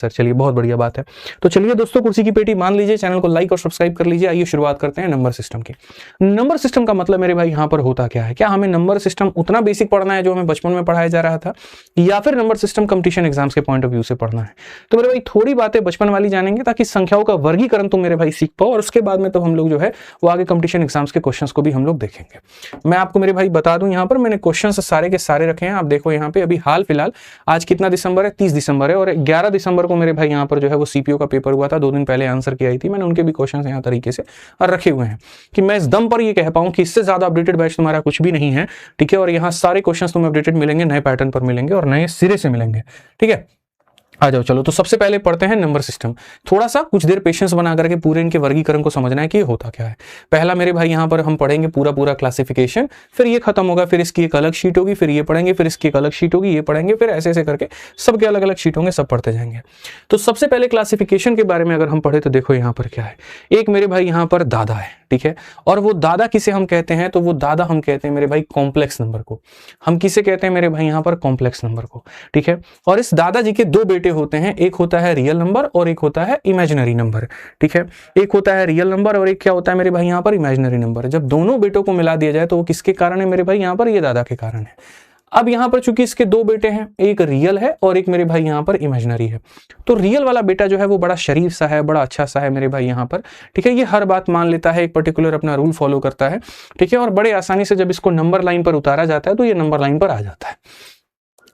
Sir चलिए बहुत बढ़िया बात है। तो चलिए दोस्तों, कुर्सी की पेटी मान लीजिए, चैनल को लाइक और सब्सक्राइब कर लीजिए। आइए शुरुआत करते हैं नंबर सिस्टम की। नंबर सिस्टम का मतलब मेरे भाई यहाँ पर होता क्या है? क्या हमें नंबर सिस्टम उतना बेसिक पढ़ना है जो हमें बचपन में पढ़ाया जा रहा था, या फिर नंबर सिस्टम कंपटीशन एग्जाम्स के पॉइंट ऑफ व्यू से पढ़ना है? तो मेरे भाई थोड़ी बातें बचपन वाली जानेंगे ताकि संख्याओं का वर्गीकरण तुम मेरे भाई सीख पाओ, और उसके बाद में तो हम लोग जो है वो आगे कंपटीशन एग्जाम्स के क्वेश्चंस को भी हम लोग देखेंगे। मैं आपको मेरे भाई बता दूं, यहाँ पर मैंने क्वेश्चन सारे के सारे रखे हैं। आप देखो यहाँ पे अभी हाल फिलहाल आज कितना दिसंबर है? 30 दिसंबर है, और 11 दिसंबर को मेरे भाई यहाँ पर जो है वो सीपीओ का पेपर हुआ था। 2 दिन पहले आंसर की आई थी मैंने, उनके भी क्वेश्चंस यहाँ तरीके से रखे हुए हैं कि मैं इस दम पर ये कह पाऊं कि इससे ज्यादा अपडेटेड बैच तुम्हारा कुछ भी नहीं है, ठीक है। और यहाँ सारे क्वेश्चंस तुम्हें अपडेटेड मिलेंगे, नए पैटर्न पर मिलेंगे और नए सिरे से मिलेंगे, ठीक है। आ जाओ चलो, तो सबसे पहले पढ़ते हैं नंबर सिस्टम। थोड़ा सा कुछ देर पेशेंस बना करके पूरे इनके वर्गीकरण को समझना है कि ये होता क्या है। पहला मेरे भाई यहाँ पर हम पढ़ेंगे पूरा क्लासिफिकेशन, फिर ये खत्म होगा, फिर इसकी एक अलग शीट होगी, फिर ये पढ़ेंगे, फिर इसकी एक अलग शीट होगी, ये पढ़ेंगे, फिर ऐसे ऐसे करके सबके अलग अलग शीट होंगे, सब पढ़ते जाएंगे। तो सबसे पहले क्लासिफिकेशन के बारे में अगर हम पढ़े तो देखो यहाँ पर क्या है। एक मेरे भाई यहाँ पर दादा है, ठीक है। और वो दादा किसे हम कहते हैं? तो वो दादा हम कहते हैं मेरे भाई कॉम्प्लेक्स नंबर को। हम किसे कहते हैं मेरे भाई यहाँ पर? कॉम्प्लेक्स नंबर को, ठीक है। और इस दादाजी के दो बेटे होते हैं, एक होता है रियल नंबर और एक होता है इमेजिनरी नंबर, ठीक है। एक होता है रियल नंबर और एक क्या होता है मेरे भाई यहाँ पर? Imaginary number. जब दोनों बेटों को मिला दिया जाए तो वो किसके कारण है मेरे भाई? यहाँ पर ये दादा के कारण है। अब यहां पर चूंकि इसके दो बेटे हैं, एक रियल है और एक मेरे भाई यहां पर इमेजिनरी है, तो रियल वाला बेटा जो है वो बड़ा शरीफ सा है, बड़ा अच्छा सा है मेरे भाई यहां पर, ठीक है। ये हर बात मान लेता है, एक पर्टिकुलर अपना रूल फॉलो करता है, ठीक है। और बड़े आसानी से जब इसको नंबर लाइन पर उतारा जाता है तो ये नंबर लाइन पर आ जाता है,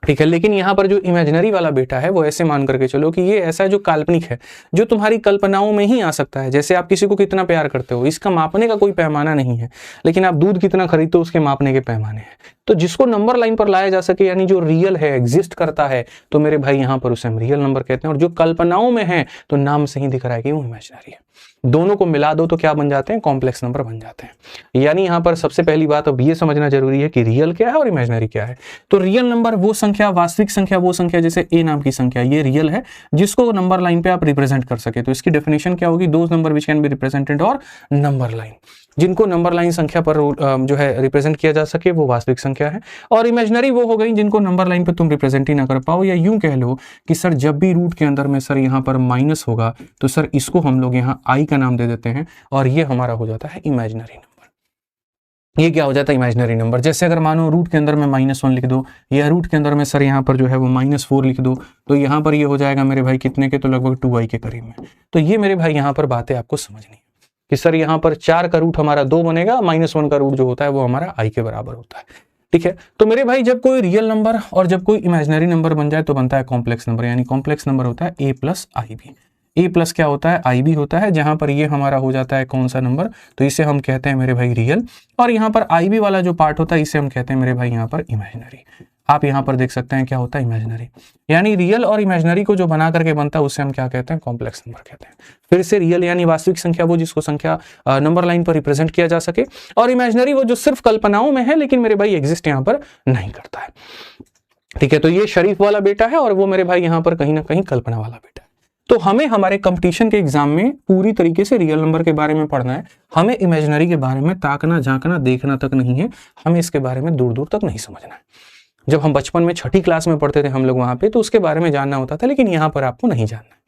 ठीक है। लेकिन यहाँ पर जो इमेजिनरी वाला बेटा है वो ऐसे मान करके चलो कि ये ऐसा है जो काल्पनिक है, जो तुम्हारी कल्पनाओं में ही आ सकता है। जैसे आप किसी को कितना प्यार करते हो, इसका मापने का कोई पैमाना नहीं है, लेकिन आप दूध कितना खरीदते हो उसके मापने के पैमाने हैं। तो जिसको नंबर लाइन पर लाया जा सके, यानी जो रियल है, एग्जिस्ट करता है, तो मेरे भाई यहाँ पर उसे हम रियल नंबर कहते हैं। और जो कल्पनाओं में है तो नाम से ही दिख रहा है कि वो इमेजिनरी है। दोनों को मिला दो तो क्या बन जाते हैं? कॉम्प्लेक्स नंबर बन जाते हैं। यानी यहाँ पर सबसे पहली बात अब ये समझना जरूरी है कि रियल क्या है और इमेजिनरी क्या है। तो रियल नंबर वो संख्या, वास्तविक संख्या वो संख्या, जैसे ए नाम की संख्या, ये रियल है, जिसको नंबर लाइन पे आप रिप्रेजेंट कर सके। तो इसकी डेफिनेशन क्या होगी? Those number which can be represented और नंबर लाइन, जिनको नंबर लाइन संख्या पर जो है रिप्रेजेंट किया जा सके वो वास्तविक संख्या है। और इमेजिनरी वो हो गई जिनको नंबर लाइन पे तुम रिप्रेजेंट ही ना कर पाओ, या यूं कह लो कि सर जब भी रूट के अंदर में सर यहाँ पर माइनस होगा तो सर इसको हम लोग यहाँ आई का नाम दे देते हैं और ये हमारा हो जाता है इमेजिनरी नंबर। ये क्या हो जाता है? Imaginary number. जैसे अगर मानो रूट के अंदर में -1 लिख दो, या रूट के अंदर में सर यहाँ पर जो है वो -4 लिख दो, तो यहाँ पर ये हो जाएगा मेरे भाई कितने के? तो लगभग 2i के करीब में। तो ये मेरे भाई यहाँ पर बातें आपको समझनी है कि सर यहाँ पर 4 का रूट हमारा 2 बनेगा, -1 का रूट जो होता है वो हमारा i के बराबर होता है, ठीक है। तो मेरे भाई जब कोई रियल नंबर और जब कोई इमेजिनरी नंबर बन जाए तो बनता है कॉम्प्लेक्स नंबर। यानी कॉम्प्लेक्स नंबर होता है a plus i b. A plus क्या होता है? आई बी होता है, जहां पर ये हमारा हो जाता है कौन सा नंबर? तो इसे हम कहते हैं मेरे भाई रियल, और यहाँ पर आई बी वाला जो पार्ट होता है इसे हम कहते हैं मेरे भाई यहाँ पर इमेजिनरी। आप यहाँ पर देख सकते हैं क्या होता है? इमेजिनरी। यानी रियल और इमेजिनरी को जो बना करके बनता है उसे हम क्या कहते हैं? कॉम्प्लेक्स नंबर कहते हैं। फिर से रियल यानी वास्तविक संख्या वो जिसको संख्या नंबर लाइन पर रिप्रेजेंट किया जा सके, और इमेजिनरी वो जो सिर्फ कल्पनाओं में है लेकिन मेरे भाई एग्जिस्ट यहाँ पर नहीं करता है, ठीक है। तो ये शरीफ वाला बेटा है और वो मेरे भाई यहाँ पर कहीं ना कहीं कल्पना वाला बेटा है। तो हमें हमारे कंपटीशन के एग्जाम में पूरी तरीके से रियल नंबर के बारे में पढ़ना है। हमें इमेजिनरी के बारे में ताकना, झांकना, देखना तक नहीं है, हमें इसके बारे में दूर दूर तक नहीं समझना है। जब हम बचपन में 6ठी क्लास में पढ़ते थे हम लोग वहां पे, तो उसके बारे में जानना होता था, लेकिन यहाँ पर आपको नहीं जानना है।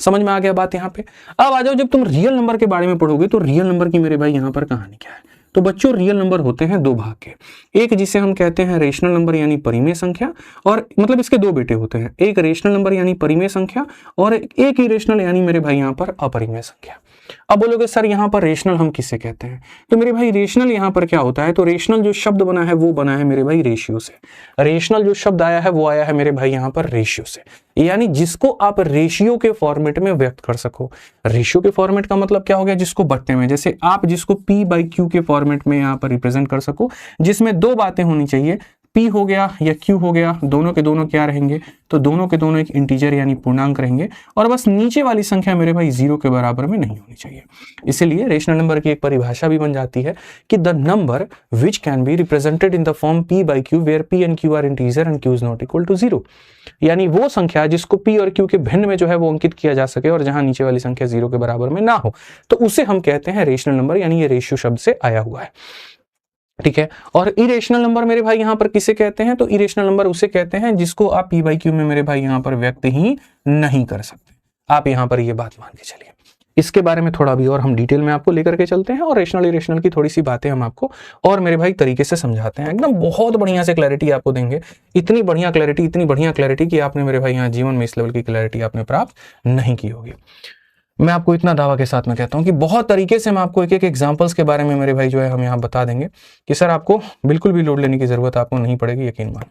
समझ में आ गया बात यहाँ पे? अब आ जाओ, जब तुम रियल नंबर के बारे में पढ़ोगे तो रियल नंबर की मेरे भाई यहाँ पर कहानी क्या है? तो बच्चों रियल नंबर होते हैं 2 भाग के। एक जिसे हम कहते हैं रेशनल नंबर यानी परिमेय संख्या, और मतलब इसके 2 बेटे होते हैं, एक रेशनल नंबर यानी परिमेय संख्या और एक इरेशनल यानी मेरे भाई यहाँ पर अपरिमेय संख्या। अब बोलोगे सर यहाँ पर रेशनल हम किसे कहते हैं? तो मेरे भाई रेशनल यहाँ पर क्या होता है? तो रेशनल जो शब्द बना है वो बना है मेरे भाई रेशियो से। रेशनल जो शब्द आया है वो आया है मेरे भाई यहाँ पर रेशियो से, यानी जिसको आप रेशियो के फॉर्मेट में व्यक्त कर सको। रेशियो के फॉर्मेट का मतलब क्या हो गया? जिसको बट्टे में, जैसे आप जिसको p/q के फॉर्मेट में यहाँ पर रिप्रेजेंट कर सको, जिसमें 2 बातें होनी चाहिए, p हो गया या q हो गया, दोनों के दोनों क्या रहेंगे? तो दोनों के दोनों एक इंटीजर यानी पूर्णांक रहेंगे, और बस नीचे वाली संख्या मेरे भाई 0 के बराबर में नहीं होनी चाहिए। इसीलिए रेशनल नंबर की एक परिभाषा भी बन जाती है कि the number which can be represented in the form p/q where p and q are integer and q is not equal to 0। यानी वो संख्या जिसको p और q के भिन्न में जो है वो अंकित किया जा सके और जहां नीचे वाली संख्या 0 के बराबर में ना हो, तो उसे हम कहते हैं रेशनल नंबर, यानी ये रेशियो शब्द से आया हुआ है, ठीक है। और इरेशनल नंबर मेरे भाई यहाँ पर किसे कहते हैं? तो इरेशनल नंबर उसे कहते हैं जिसको आप p/q में मेरे भाई यहाँ पर व्यक्त ही नहीं कर सकते। आप यहाँ पर ये बात मान के चलिए। इसके बारे में थोड़ा भी और हम डिटेल में आपको लेकर के चलते हैं और रेशनल इरेशनल की थोड़ी सी बातें हम आपको और मेरे भाई तरीके से समझाते हैं, एकदम बहुत बढ़िया से क्लैरिटी आपको देंगे। इतनी बढ़िया क्लैरिटी कि आपने मेरे भाई यहाँ जीवन में इस लेवल की क्लैरिटी आपने प्राप्त नहीं की होगी। मैं आपको इतना दावा के साथ में कहता हूं कि बहुत तरीके से हम आपको एक एक एग्जांपल्स के बारे में मेरे भाई जो है हम यहाँ बता देंगे कि सर आपको बिल्कुल भी लोड लेने की जरूरत आपको नहीं पड़ेगी, यकीन मानो।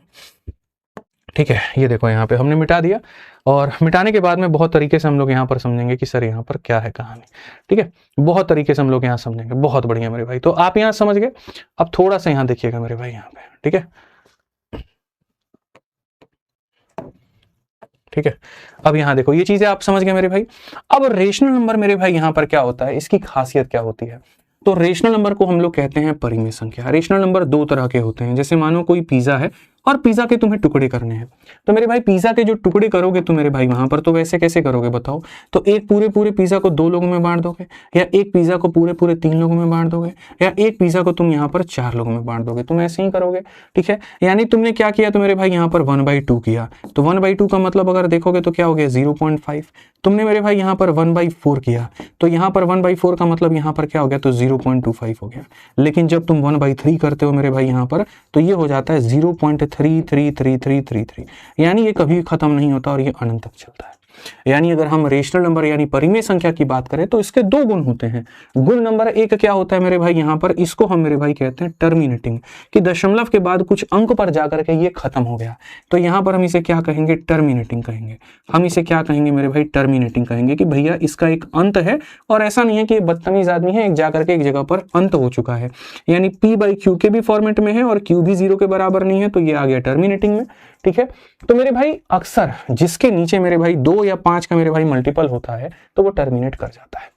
ठीक है, ये देखो यहाँ पे हमने मिटा दिया और मिटाने के बाद में बहुत तरीके से हम लोग यहाँ पर समझेंगे कि सर यहाँ पर क्या है कहानी। ठीक है, बहुत तरीके से हम लोग यहाँ समझेंगे, बहुत बढ़िया मेरे भाई। तो आप यहाँ समझ गए, अब थोड़ा सा यहाँ देखिएगा मेरे भाई यहाँ पे। ठीक है, ठीक है, अब यहाँ देखो ये चीजें आप समझ गए मेरे भाई। अब रेशनल नंबर मेरे भाई यहाँ पर क्या होता है, इसकी खासियत क्या होती है। तो रेशनल नंबर को हम लोग कहते हैं परिमेय संख्या। रेशनल नंबर दो तरह के होते हैं, जैसे मानो कोई पिज्जा है और पिज्जा के तुम्हें टुकड़े करने हैं, तो मेरे भाई पिज्जा के जो टुकड़े करोगे तो मेरे भाई वहां पर तो वैसे कैसे करोगे बताओ। तो एक पूरे पिज्जा को 2 लोगों में बांट दोगे, या एक पिज्जा को पूरे 3 लोगों में बांट दोगे, या एक पिज्जा को तुम यहाँ पर 4 लोगों में बांट दोगे, तुम ऐसे ही करोगे। ठीक है, यानी तुमने क्या किया, तो मेरे भाई यहाँ पर 1/2 किया, तो 1/2 का मतलब अगर देखोगे तो क्या हो गया 0.5। तुमने मेरे भाई यहाँ पर 1/4 किया, तो यहाँ पर 1/4 का मतलब यहाँ पर क्या हो गया, तो 0.25 हो गया। लेकिन जब तुम 1/3 करते हो मेरे भाई यहाँ पर, तो ये हो जाता है 0.33333, यानी ये कभी खत्म नहीं होता और ये अनंत तक चलता है। यानी अगर हम रेशनल नंबर यानी परिमेय संख्या की बात करें तो इसके 2 गुण होते हैं। गुण नंबर 1 क्या होता है मेरे भाई यहाँ पर, इसको हम मेरे भाई कहते हैं टर्मिनेटिंग, कि दशमलव के बाद कुछ अंक पर जाकर के ये खत्म हो गया, तो यहाँ पर हम इसे क्या कहेंगे, टर्मिनेटिंग कहेंगे। हम इसे क्या कहेंगे मेरे भाई, टर्मिनेटिंग कहेंगे, कि भैया इसका एक अंत है और ऐसा नहीं है कि ये बदतमीज आदमी है, एक जाकर के एक जगह पर अंत हो चुका है, यानी P/Q के भी फॉर्मेट में है और Q भी 0 के बराबर नहीं है, तो ये आ गया टर्मिनेटिंग में। ठीक है, तो मेरे भाई अक्सर जिसके नीचे मेरे भाई 2 या 5 का मेरे भाई मल्टीपल होता है तो वो टर्मिनेट कर जाता है।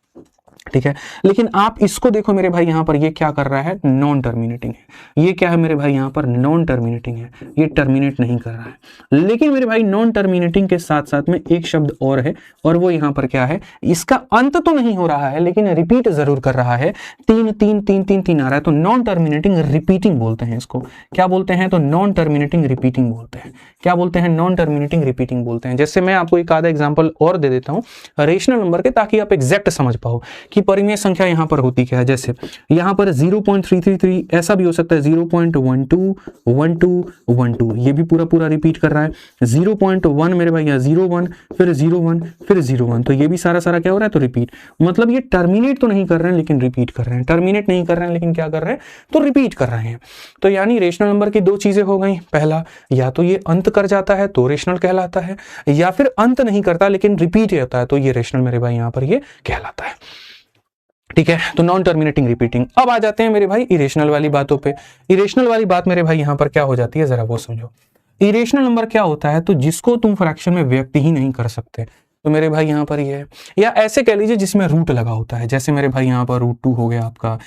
ठीक है, लेकिन आप इसको देखो मेरे भाई यहाँ पर ये क्या कर रहा है, नॉन टर्मिनेटिंग है। ये क्या है मेरे भाई यहाँ पर, नॉन टर्मिनेटिंग है, ये टर्मिनेट नहीं कर रहा है। लेकिन मेरे भाई नॉन टर्मिनेटिंग के साथ साथ में एक शब्द और है, और वो यहाँ पर क्या है, इसका अंत तो नहीं हो रहा है लेकिन रिपीट जरूर कर रहा है। 3 3 3 3 3 आ रहा है, तो नॉन टर्मिनेटिंग रिपीटिंग बोलते हैं इसको। क्या बोलते हैं, तो नॉन टर्मिनेटिंग रिपीटिंग बोलते हैं। क्या बोलते हैं, नॉन टर्मिनेटिंग रिपीटिंग बोलते हैं। जैसे मैं आपको एक आधा एग्जाम्पल और दे देता हूँ रेशनल नंबर के, ताकि आप एग्जैक्ट समझ पाओ कि परिमेय संख्या यहाँ पर होती क्या है। जैसे यहाँ पर 0.333, ऐसा भी हो सकता है 0.121212, ये भी पूरा रिपीट कर रहा है। 0.1 मेरे भाई यहाँ 0.1, फिर 0.1, फिर 0.1, तो ये भी सारा क्या हो रहा है, तो रिपीट। मतलब ये टर्मिनेट तो नहीं कर रहे हैं लेकिन रिपीट कर रहे हैं, टर्मिनेट नहीं कर रहे हैं लेकिन क्या कर रहे हैं, तो रिपीट कर रहे हैं। तो यानी रेशनल नंबर की 2 चीजें हो गई, पहला या तो ये अंत कर जाता है तो रेशनल कहलाता है, या फिर अंत नहीं करता लेकिन रिपीट होता है तो ये रेशनल मेरे भाई यहाँ पर ये कहलाता है। ठीक है, तो नॉन टर्मिनेटिंग रिपीटिंग। अब आ जाते हैं मेरे भाई इरेशनल वाली बातों पे। इरेशनल वाली बात मेरे भाई यहाँ पर क्या हो जाती है, जरा वो समझो। इरेशनल नंबर क्या होता है, तो जिसको तुम फ्रैक्शन में व्यक्त ही नहीं कर सकते, तो मेरे भाई यहाँ पर ये है। या ऐसे कह लीजिए जिसमें रूट लगा होता है, जैसे मेरे भाई यहाँ पर √2 हो गया आपका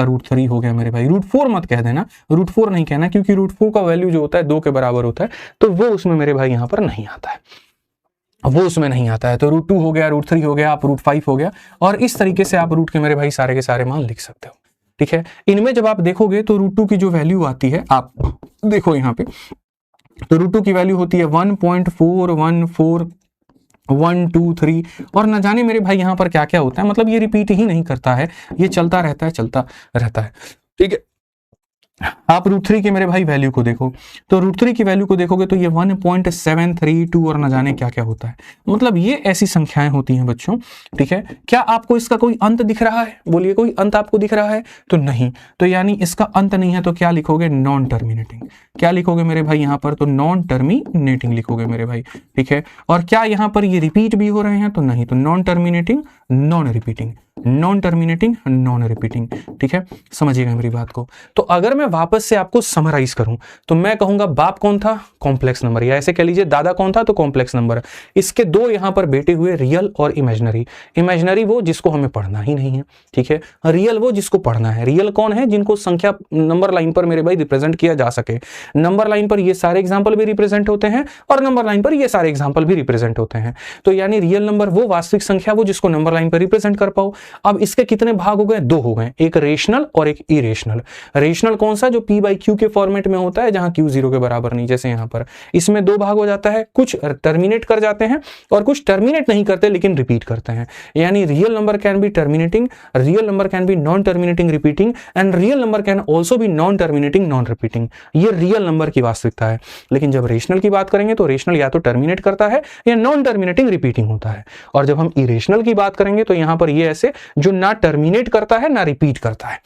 √3 हो गया मेरे भाई। √4 मत कह देना, √4 नहीं कहना, क्योंकि √4 का वैल्यू जो होता है 2 के बराबर होता है, तो वो उसमें मेरे भाई यहाँ पर नहीं आता है, वो उसमें नहीं आता है। तो √2 हो गया, √3 हो गया, आप √5 हो गया, और इस तरीके से आप रूट के मेरे भाई सारे के सारे मान लिख सकते हो। ठीक है, इनमें जब आप देखोगे तो √2 की जो वैल्यू आती है, आप देखो यहाँ पे, तो √2 की वैल्यू होती है 1.414123, और न जाने मेरे भाई यहाँ पर क्या क्या होता है, मतलब ये रिपीट ही नहीं करता है, ये चलता रहता है। ठीक है, आप √3 के मेरे भाई वैल्यू को देखो, तो √3 की वैल्यू को देखोगे तो ये 1.732 और न जाने क्या क्या होता है। मतलब ये ऐसी संख्याएं होती हैं बच्चों। ठीक है, क्या आपको इसका कोई अंत दिख रहा है, बोलिए कोई अंत आपको दिख रहा है, तो नहीं, तो यानी इसका अंत नहीं है, तो क्या लिखोगे, नॉन टर्मिनेटिंग। क्या लिखोगे मेरे भाई यहाँ पर, तो नॉन टर्मिनेटिंग लिखोगे मेरे भाई। ठीक है, और क्या यहाँ पर ये रिपीट भी हो रहे हैं, तो नहीं, तो non terminating non repeating, non terminating non repeating. ठीक है, समझिएगा मेरी बात को। तो अगर मैं वापस से आपको समराइज करूं तो मैं कहूंगा बाप कौन था, कॉम्प्लेक्स नंबर, या ऐसे कह लीजिए दादा कौन था, तो कॉम्प्लेक्स नंबर। इसके 2 यहां पर बेटे हुए, रियल और इमेजिनरी। इमेजिनरी वो जिसको हमें पढ़ना ही नहीं है, ठीक है, रियल वो जिसको पढ़ना है। रियल कौन है, जिनको संख्या नंबर लाइन पर मेरे भाई रिप्रेजेंट किया जा सके। नंबर लाइन पर ये सारे एग्जाम्पल भी रिप्रेजेंट होते हैं और नंबर लाइन पर ये सारे एग्जाम्पल भी रिप्रेजेंट होते हैं। तो यानी रियल नंबर वो वास्तविक संख्या, वो जिसको नंबर लाइन पर रिप्रेजेंट कर पाओ। अब इसके कितने भाग हो गए? 2 हो गए, एक रेशनल और एक इरेशनल। रेशनल कौन सा? जो p बाई क्यू के फॉर्मेट में होता है, जहां q 0 के बराबर नहीं, जैसे यहां पर। इसमें 2 भाग हो जाता है, कुछ टर्मिनेट कर जाते हैं और कुछ टर्मिनेट नहीं करते लेकिन रिपीट करते हैं। यानी real number can be terminating, real number can be non terminating repeating, and real number can also be non terminating non repeating. ये रियल नंबर की वास्तविकता है। लेकिन जब रेशनल की बात करेंगे तो रेशनल या तो टर्मिनेट करता है या नॉन टर्मिनेटिंग रिपीटिंग होता है। और जब हम इरेशनल की बात करेंगे तो यहां पर ये ऐसे जो ना टर्मिनेट करता है ना रिपीट करता है।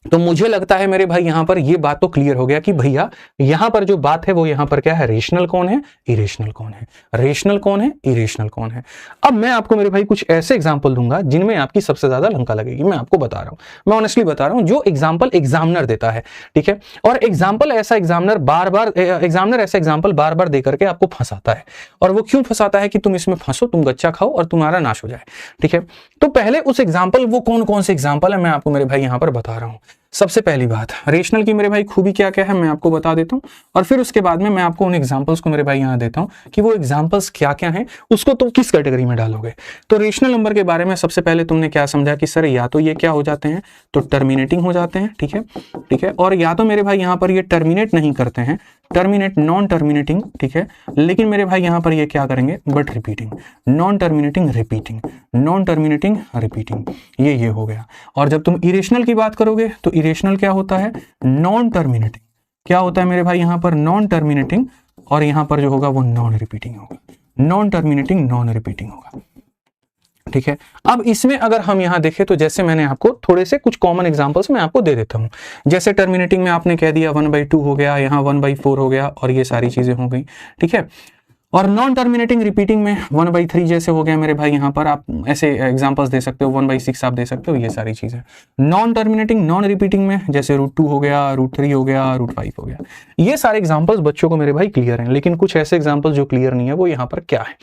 तो मुझे लगता है मेरे भाई यहां पर ये बात तो क्लियर हो गया कि भैया यहां पर जो बात है वो यहां पर क्या है, रेशनल कौन है, इरेशनल कौन है, रेशनल कौन है, इरेशनल कौन है। अब मैं आपको मेरे भाई कुछ ऐसे एग्जांपल दूंगा जिनमें आपकी सबसे ज्यादा लंका लगेगी। मैं आपको बता रहा हूं, मैं ऑनेस्टली बता रहा हूं, जो एग्जाम्पल एग्जामिनर देता है, ठीक है। और एग्जाम्पल ऐसा एग्जामिनर बार बार दे करके आपको फंसाता है। और वो क्यों फंसाता है कि तुम इसमें फंसो, तुम गच्चा खाओ और तुम्हारा नाश हो जाए, ठीक है। तो पहले उस एग्जाम्पल, वो कौन कौन से एग्जाम्पल है मैं आपको मेरे भाई यहां पर बता रहा हूं। सबसे पहली बात, रेशनल की मेरे भाई खूबी क्या क्या है मैं आपको बता देता हूं, और फिर उसके बाद में मैं आपको उन एग्जांपल्स को मेरे भाई यहां देता हूं कि वो एग्जांपल्स क्या क्या हैं, उसको तुम किस कैटेगरी में डालोगे। तो रेशनल नंबर के बारे में सबसे पहले तुमने क्या समझा कि सर या तो ये क्या हो जाते हैं, तो टर्मिनेटिंग हो जाते हैं, ठीक है, ठीक है। और या तो मेरे भाई यहां पर ये टर्मिनेट नहीं करते हैं, टर्मिनेट नॉन टर्मिनेटिंग, ठीक है। लेकिन मेरे भाई यहां पर ये क्या करेंगे, but repeating, non terminating repeating, non terminating repeating, ये हो गया। और जब तुम इरेशनल की बात करोगे तो इरेशनल क्या होता है, नॉन टर्मिनेटिंग। क्या होता है मेरे भाई यहां पर, नॉन टर्मिनेटिंग, और यहां पर जो होगा वो नॉन रिपीटिंग होगा, नॉन टर्मिनेटिंग नॉन रिपीटिंग होगा, ठीक है। अब इसमें अगर हम यहां देखें तो जैसे मैंने आपको थोड़े से कुछ कॉमन एग्जांपल्स मैं आपको दे देता हूं। जैसे टर्मिनेटिंग में आपने कह दिया 1/2 हो गया, यहाँ 1/4 हो गया, और ये सारी चीजें हो गई, ठीक है। और नॉन टर्मिनेटिंग रिपीटिंग में 1/3 जैसे हो गया मेरे भाई, यहाँ पर आप ऐसे एग्जांपल्स दे सकते हो, 1/6 आप दे सकते हो, ये सारी चीजें। नॉन टर्मिनेटिंग नॉन रिपीटिंग में जैसे √2 हो गया, √3 हो गया, √5 हो गया। ये सारे एग्जांपल्स बच्चों को मेरे भाई क्लियर हैं। लेकिन कुछ ऐसे एग्जांपल्स जो क्लियर नहीं है वो यहाँ पर क्या है।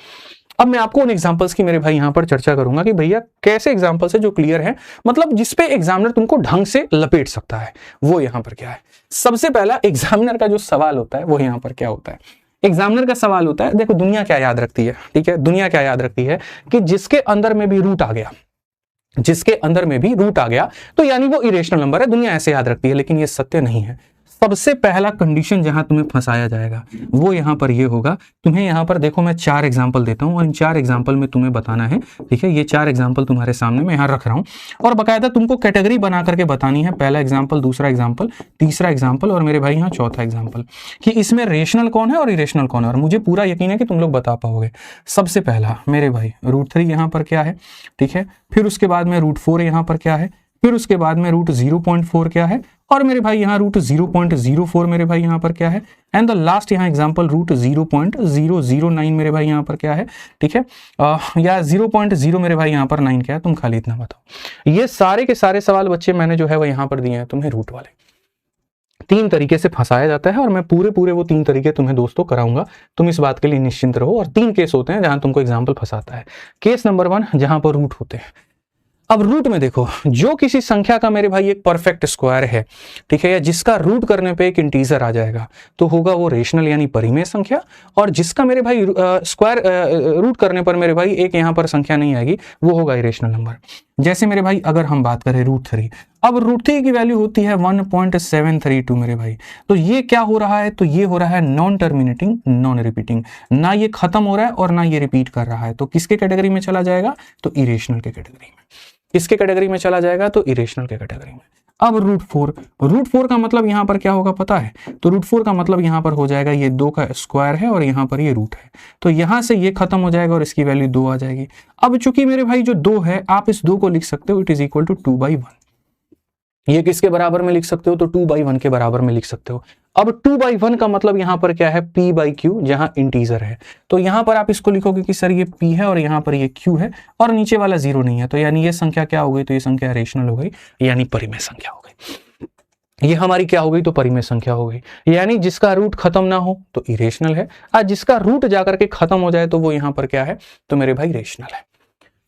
अब मैं आपको उन एग्जांपल्स की मेरे भाई यहां पर चर्चा करूंगा कि भैया कैसे एग्जांपल्स है जो क्लियर है, मतलब जिसपे एग्जामिनर तुमको ढंग से लपेट सकता है, वो यहां पर क्या है। सबसे पहला एग्जामिनर का जो सवाल होता है वो यहां पर क्या होता है। एग्जामिनर का सवाल होता है, देखो दुनिया क्या याद रखती है, ठीक है, दुनिया क्या याद रखती है कि जिसके अंदर में भी रूट आ गया, जिसके अंदर में भी रूट आ गया तो यानी वो इरेशनल नंबर है, दुनिया ऐसे याद रखती है। लेकिन ये सत्य नहीं है। सबसे पहला कंडीशन जहां तुम्हें फंसाया जाएगा वो यहां पर ये होगा, तुम्हें यहां पर देखो मैं 4 एग्जांपल देता हूं और इन 4 एग्जांपल में तुम्हें बताना है, ठीक है। ये 4 एग्जांपल तुम्हारे सामने मैं यहां रख रहा हूं और बकायदा तुमको कैटेगरी बना करके बतानी है, पहला एग्जांपल, दूसरा एग्जांपल, तीसरा एग्जांपल और मेरे भाई यहां चौथा एग्जांपल, कि इसमें रेशनल कौन है और इरेशनल कौन है। और मुझे पूरा यकीन है कि तुम लोग बता पाओगे। सबसे पहला मेरे भाई √3 यहां पर क्या है, ठीक है। फिर उसके बाद में √4 यहां पर क्या है, फिर उसके बाद में √0.4 क्या है, और मेरे भाई यहाँ √0.04 मेरे भाई यहाँ पर क्या है, एंड द लास्ट यहाँ एग्जांपल √0.009 मेरे भाई यहाँ पर क्या है, ठीक है, या 0.0 मेरे भाई यहाँ पर 9 क्या है, तुम खाली इतना बताओ। ये सारे के सारे सवाल बच्चे मैंने जो है वो यहाँ पर दिए हैं तुम्हें रूट वाले। 3 तरीके से फंसाया जाता है और मैं पूरे वो 3 तरीके तुम्हें दोस्तों कराऊंगा, तुम इस बात के लिए निश्चिंत रहो। और 3 केस होते हैं जहां तुमको एग्जाम्पल फंसाता है। केस नंबर 1 जहां पर रूट होते हैं। अब रूट में देखो, जो किसी संख्या का मेरे भाई एक परफेक्ट स्क्वायर है, ठीक है, या जिसका रूट करने पे एक इंटीजर आ जाएगा तो होगा वो रेशनल यानी परिमेय संख्या। और जिसका मेरे भाई स्क्वायर रूट करने पर मेरे भाई एक यहाँ पर संख्या नहीं आएगी, वो होगा इरेशनल नंबर। जैसे मेरे भाई अगर हम बात करें √3, अब √3 की वैल्यू होती है 1.732 मेरे भाई। तो ये क्या हो रहा है, तो ये हो रहा है नॉन टर्मिनेटिंग नॉन रिपीटिंग, ना ये खत्म हो रहा है और ना ये रिपीट कर रहा है। तो किसके कैटेगरी में चला जाएगा, तो इरेशनल के कैटेगरी में। किसके कैटेगरी में चला जाएगा, तो इरेशनल के कैटेगरी में। अब √4 का मतलब यहां पर क्या होगा पता है, तो √4 का मतलब यहां पर हो जाएगा ये 2 का स्क्वायर है और यहां पर ये रूट है, तो यहां से ये खत्म हो जाएगा और इसकी वैल्यू 2 आ जाएगी। अब चूंकि मेरे भाई जो 2 है, आप इस 2 को लिख सकते हो इट इज इक्वल टू 2/1। ये किसके बराबर में लिख सकते हो, तो 2/1 के बराबर में लिख सकते हो। अब 2/1 का मतलब यहां पर क्या है, p/q, जहां इंटीजर है। तो यहां पर आप इसको लिखोगे कि सर ये p है और यहां पर ये q है और नीचे वाला 0 नहीं है, तो यानी ये संख्या क्या हो गई, तो ये संख्या रेशनल हो गई, यानी परिमेय संख्या हो गई। ये हमारी क्या हो गई, तो परिमेय संख्या हो गई। यानी जिसका रूट खत्म ना हो तो इरेशनल है, और जिसका रूट जाकर के खत्म हो जाए तो वो यहां पर क्या है, तो मेरे भाई रेशनल है।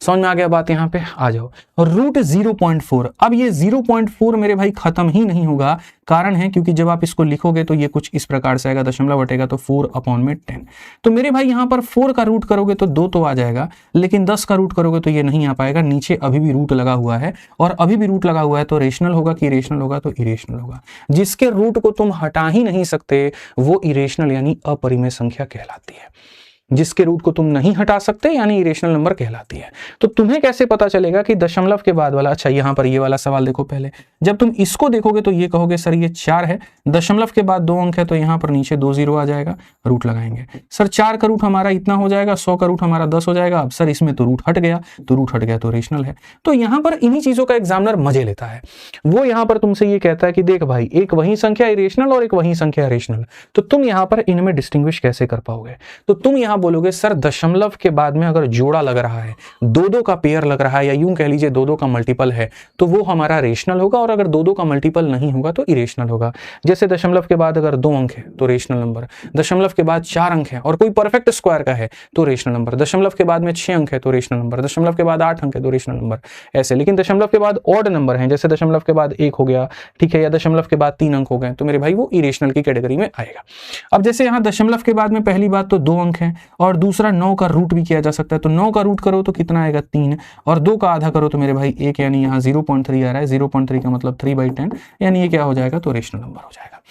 समझ में आ गया बात? यहाँ पे आ जाओ। रूट 0.4, अब ये 0.4 मेरे भाई खत्म ही नहीं होगा। कारण है क्योंकि जब आप इसको लिखोगे तो ये कुछ इस प्रकार से आएगा, दशमलव हटेगा तो 4/10। तो मेरे भाई यहाँ पर 4 का रूट करोगे तो 2 तो आ जाएगा, लेकिन 10 का रूट करोगे तो ये नहीं आ पाएगा। नीचे अभी भी रूट लगा हुआ है, और अभी भी रूट लगा हुआ है तो रेशनल होगा कि इरेशनल होगा? तो इरेशनल होगा। जिसके रूट को तुम हटा ही नहीं सकते वो इरेशनल यानी अपरिमेय संख्या कहलाती है। जिसके रूट को तुम नहीं हटा सकते यानी इरेशनल नंबर कहलाती है। तो तुम्हें कैसे पता चलेगा कि दशमलव के बाद वाला, अच्छा यहां पर ये वाला सवाल देखो पहले, जब तुम इसको देखोगे तो ये कहोगे सर ये 4 है, दशमलव के बाद 2 अंक है तो यहां पर नीचे 2 0 आ जाएगा, रूट लगाएंगे। सर 4 का रूट हमारा इतना हो जाएगा, 100 का रूट हमारा 10 हो जाएगा। अब सर इसमें तो रूट हट गया, तो रूट हट गया तो रेशनल है। तो यहां पर इन्हीं चीजों का एग्जामिनर मजे लेता है। वो यहां पर तुमसे ये कहता है कि देख भाई, एक वही संख्या इरेशनल और एक वही संख्या रेशनल, तो तुम यहां पर इनमें डिस्टिंग्विश कैसे कर पाओगे? तो तुम यहां बोलोगे सर दशमलव के बाद में अगर जोड़ा लग रहा है, 2-2 का पेयर लग रहा है, या यूं कह लीजिए 2-2 का मल्टीपल है, तो वो हमारा रेशनल होगा, और अगर 2-2 का मल्टीपल नहीं होगा तो इरेशनल होगा। जैसे दशमलव के बाद अगर 2 अंक है तो रेशनल नंबर, दशमलव के बाद 4 अंक है और कोई परफेक्ट स्क्वायर का है तो रेशनल नंबर, दशमलव के बाद में 6 अंक है तो रेशनल नंबर, दशमलव के बाद 8 अंक है तो रेशनल नंबर, ऐसे। लेकिन दशमलव के बाद ऑड नंबर है, जैसे दशमलव के बाद 1 हो गया, ठीक है, या दशमलव के बाद 3 अंक हो गए, तो मेरे भाई वो इरेशनल की कैटेगरी में आएगा। अब जैसे यहाँ दशमलव के बाद में पहली बात तो 2 अंक है, और दूसरा 9 का रूट भी किया जा सकता है, तो 9 का रूट करो तो कितना आएगा 3, और 2 का आधा करो तो मेरे भाई 1, यानी यहाँ 0.3 आ रहा है। 0.3 का मतलब 3/10, यानी ये क्या हो जाएगा? तो रेशनल नंबर हो जाएगा।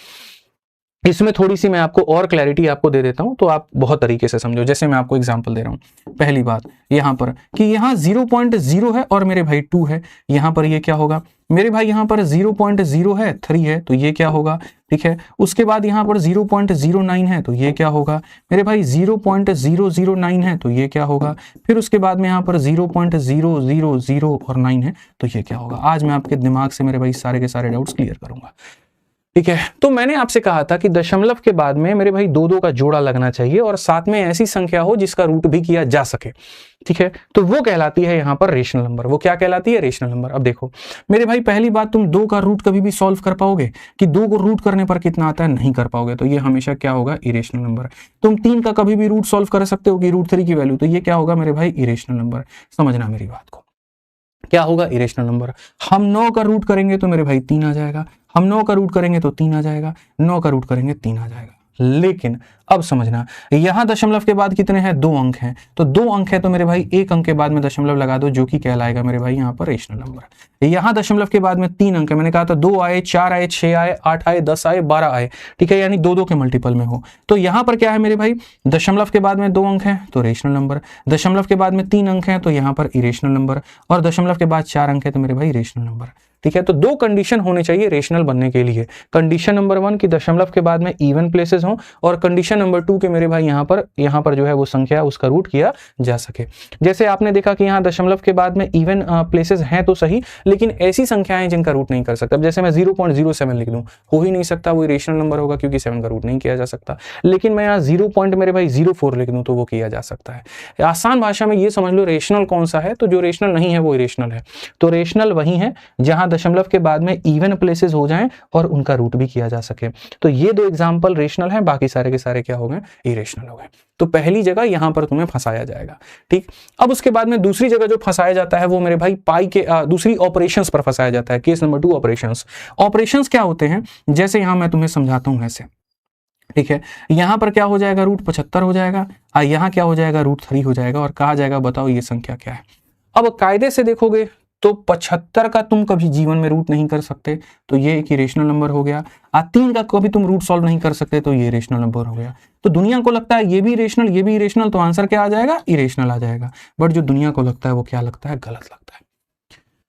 इसमें थोड़ी सी मैं आपको और क्लैरिटी आपको दे देता हूं तो आप बहुत तरीके से समझो। जैसे मैं आपको एग्जांपल दे रहा हूं, पहली बात यहां पर कि यहां 0.0 है और मेरे भाई 2 है, यहां पर ये क्या होगा मेरे भाई? यहां पर 0.0 है, 3 है, तो ये क्या होगा? ठीक है, उसके बाद यहां पर 0.09 है तो ये क्या होगा मेरे भाई? 0.009 है तो ये क्या होगा? फिर उसके बाद में यहां पर 0.000 और 9 है तो ये क्या होगा? आज मैं आपके दिमाग से मेरे भाई सारे के सारे डाउट्स क्लियर करूंगा, ठीक है। तो मैंने आपसे कहा था कि दशमलव के बाद में मेरे भाई 2-2 का जोड़ा लगना चाहिए, और साथ में ऐसी संख्या हो जिसका रूट भी किया जा सके, ठीक है, तो वो कहलाती है यहां पर रेशनल नंबर। वो क्या कहलाती है? Rational number. अब देखो मेरे भाई, पहली बात, तुम 2 का रूट कभी भी सॉल्व कर पाओगे कि 2 को रूट करने पर कितना आता है? नहीं कर पाओगे, तो ये हमेशा क्या होगा? Irrational number. तुम 3 का कभी भी रूट सॉल्व कर सकते हो कि √3 की वैल्यू, तो ये क्या होगा मेरे भाई? Irrational number. समझना मेरी बात को, क्या होगा? Irrational number. हम 9 का रूट करेंगे तो मेरे भाई 3 आ जाएगा, हम 9 का रूट करेंगे तो 3 आ जाएगा, 9 का रूट करेंगे 3 आ जाएगा। लेकिन अब समझना, यहां दशमलव के बाद कितने हैं? 2 अंक हैं, तो 2 अंक है तो मेरे भाई 1 अंक के बाद में दशमलव लगा दो, जो कि कहलाएगा मेरे भाई यहां पर रेशनल नंबर। यहां दशमलव के बाद में 3 अंक है, मैंने कहा था 2 आए, 4 आए, 6 आए, 8 आए, 10 आए, 12 आए, ठीक है, यानी 2-2 के मल्टीपल में हो। तो यहां पर क्या है मेरे भाई? दशमलव के बाद में 2 अंक है तो रेशनल नंबर, दशमलव के बाद में 3 अंक है तो यहां पर इरेशनल नंबर, और दशमलव के बाद 4 अंक है तो मेरे भाई रेशनल नंबर, ठीक है। तो 2 कंडीशन होने चाहिए रेशनल बनने के लिए। कंडीशन नंबर 1 की दशमलव के बाद में इवन प्लेसेस हो, और कंडीशन नंबर 2 के मेरे भाई यहां पर जो है वो संख्या उसका रूट किया जा सके। जैसे आपने देखा कि यहां दशमलव के बाद में इवन प्लेसेस हैं तो सही, लेकिन ऐसी संख्याएं जिनका रूट नहीं कर सकता। अब जैसे मैं 0.07 लिख दूं, हो ही नहीं सकता, वो रेशनल नंबर होगा क्योंकि 7 का रूट नहीं किया जा सकता। लेकिन मैं यहाँ 0.04 लिख दूं तो वो किया जा सकता है। आसान भाषा में ये समझ लो रेशनल कौन सा है, तो जो रेशनल नहीं है वो इरेशनल है। तो रेशनल वही है जहां दशमलव के बाद में इवन प्लेसेस हो जाएं और उनका रूट भी किया जा सके। तो ये 2 एग्जांपल रेशनल हैं, बाकी सारे के सारे क्या हो गए? इरेशनल हो गए। तो पहली जगह यहां पर तुम्हें फंसाया जाएगा, ठीक। अब उसके बाद में दूसरी जगह जो फंसाया जाता है वो मेरे भाई पाई के दूसरी ऑपरेशंस पर फंसाया जाता है। Case number 2 operations. ऑपरेशंस क्या होते हैं? जैसे यहां मैं तुम्हें समझाता हूं ऐसे, ठीक है। यहां पर क्या हो जाएगा? √75 हो जाएगा, यहां क्या हो जाएगा? √3 हो जाएगा, और कहा जाएगा बताओ ये संख्या क्या है। अब कायदे से देखोगे तो 75 का तुम कभी जीवन में रूट नहीं कर सकते, तो ये एक इरेशनल नंबर हो गया। 3 का कभी तुम रूट सॉल्व नहीं कर सकते, तो ये इरेशनल नंबर हो गया। तो दुनिया को लगता है ये भी इरेशनल, ये भी इरेशनल, तो आंसर क्या आ जाएगा? इरेशनल आ जाएगा। बट जो दुनिया को लगता है वो क्या लगता है? गलत लगता है।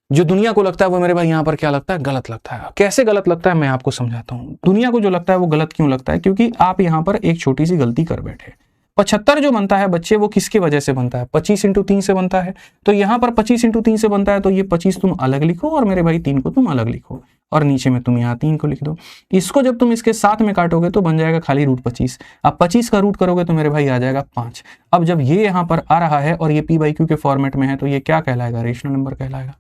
जो दुनिया को लगता है वो मेरे भाई यहाँ पर क्या लगता है? गलत लगता है। कैसे गलत लगता है मैं आपको समझाता हूँ। दुनिया को जो लगता है वो गलत क्यों लगता है? क्योंकि आप यहाँ पर एक छोटी सी गलती कर बैठे। 75 जो बनता है बच्चे, वो किसकी वजह से बनता है? 25 × 3 से बनता है। तो यहाँ पर 25 × 3 से बनता है, तो ये 25 तुम अलग लिखो और मेरे भाई 3 को तुम अलग लिखो, और नीचे में तुम यहाँ 3 को लिख दो। इसको जब तुम इसके साथ में काटोगे तो बन जाएगा खाली √25। अब 25 का रूट करोगे तो मेरे भाई आ जाएगा 5। अब जब ये यहाँ पर आ रहा है और ये P/Q के फॉर्मेट में है, तो ये क्या कहलाएगा? रेशनल नंबर कहलाएगा।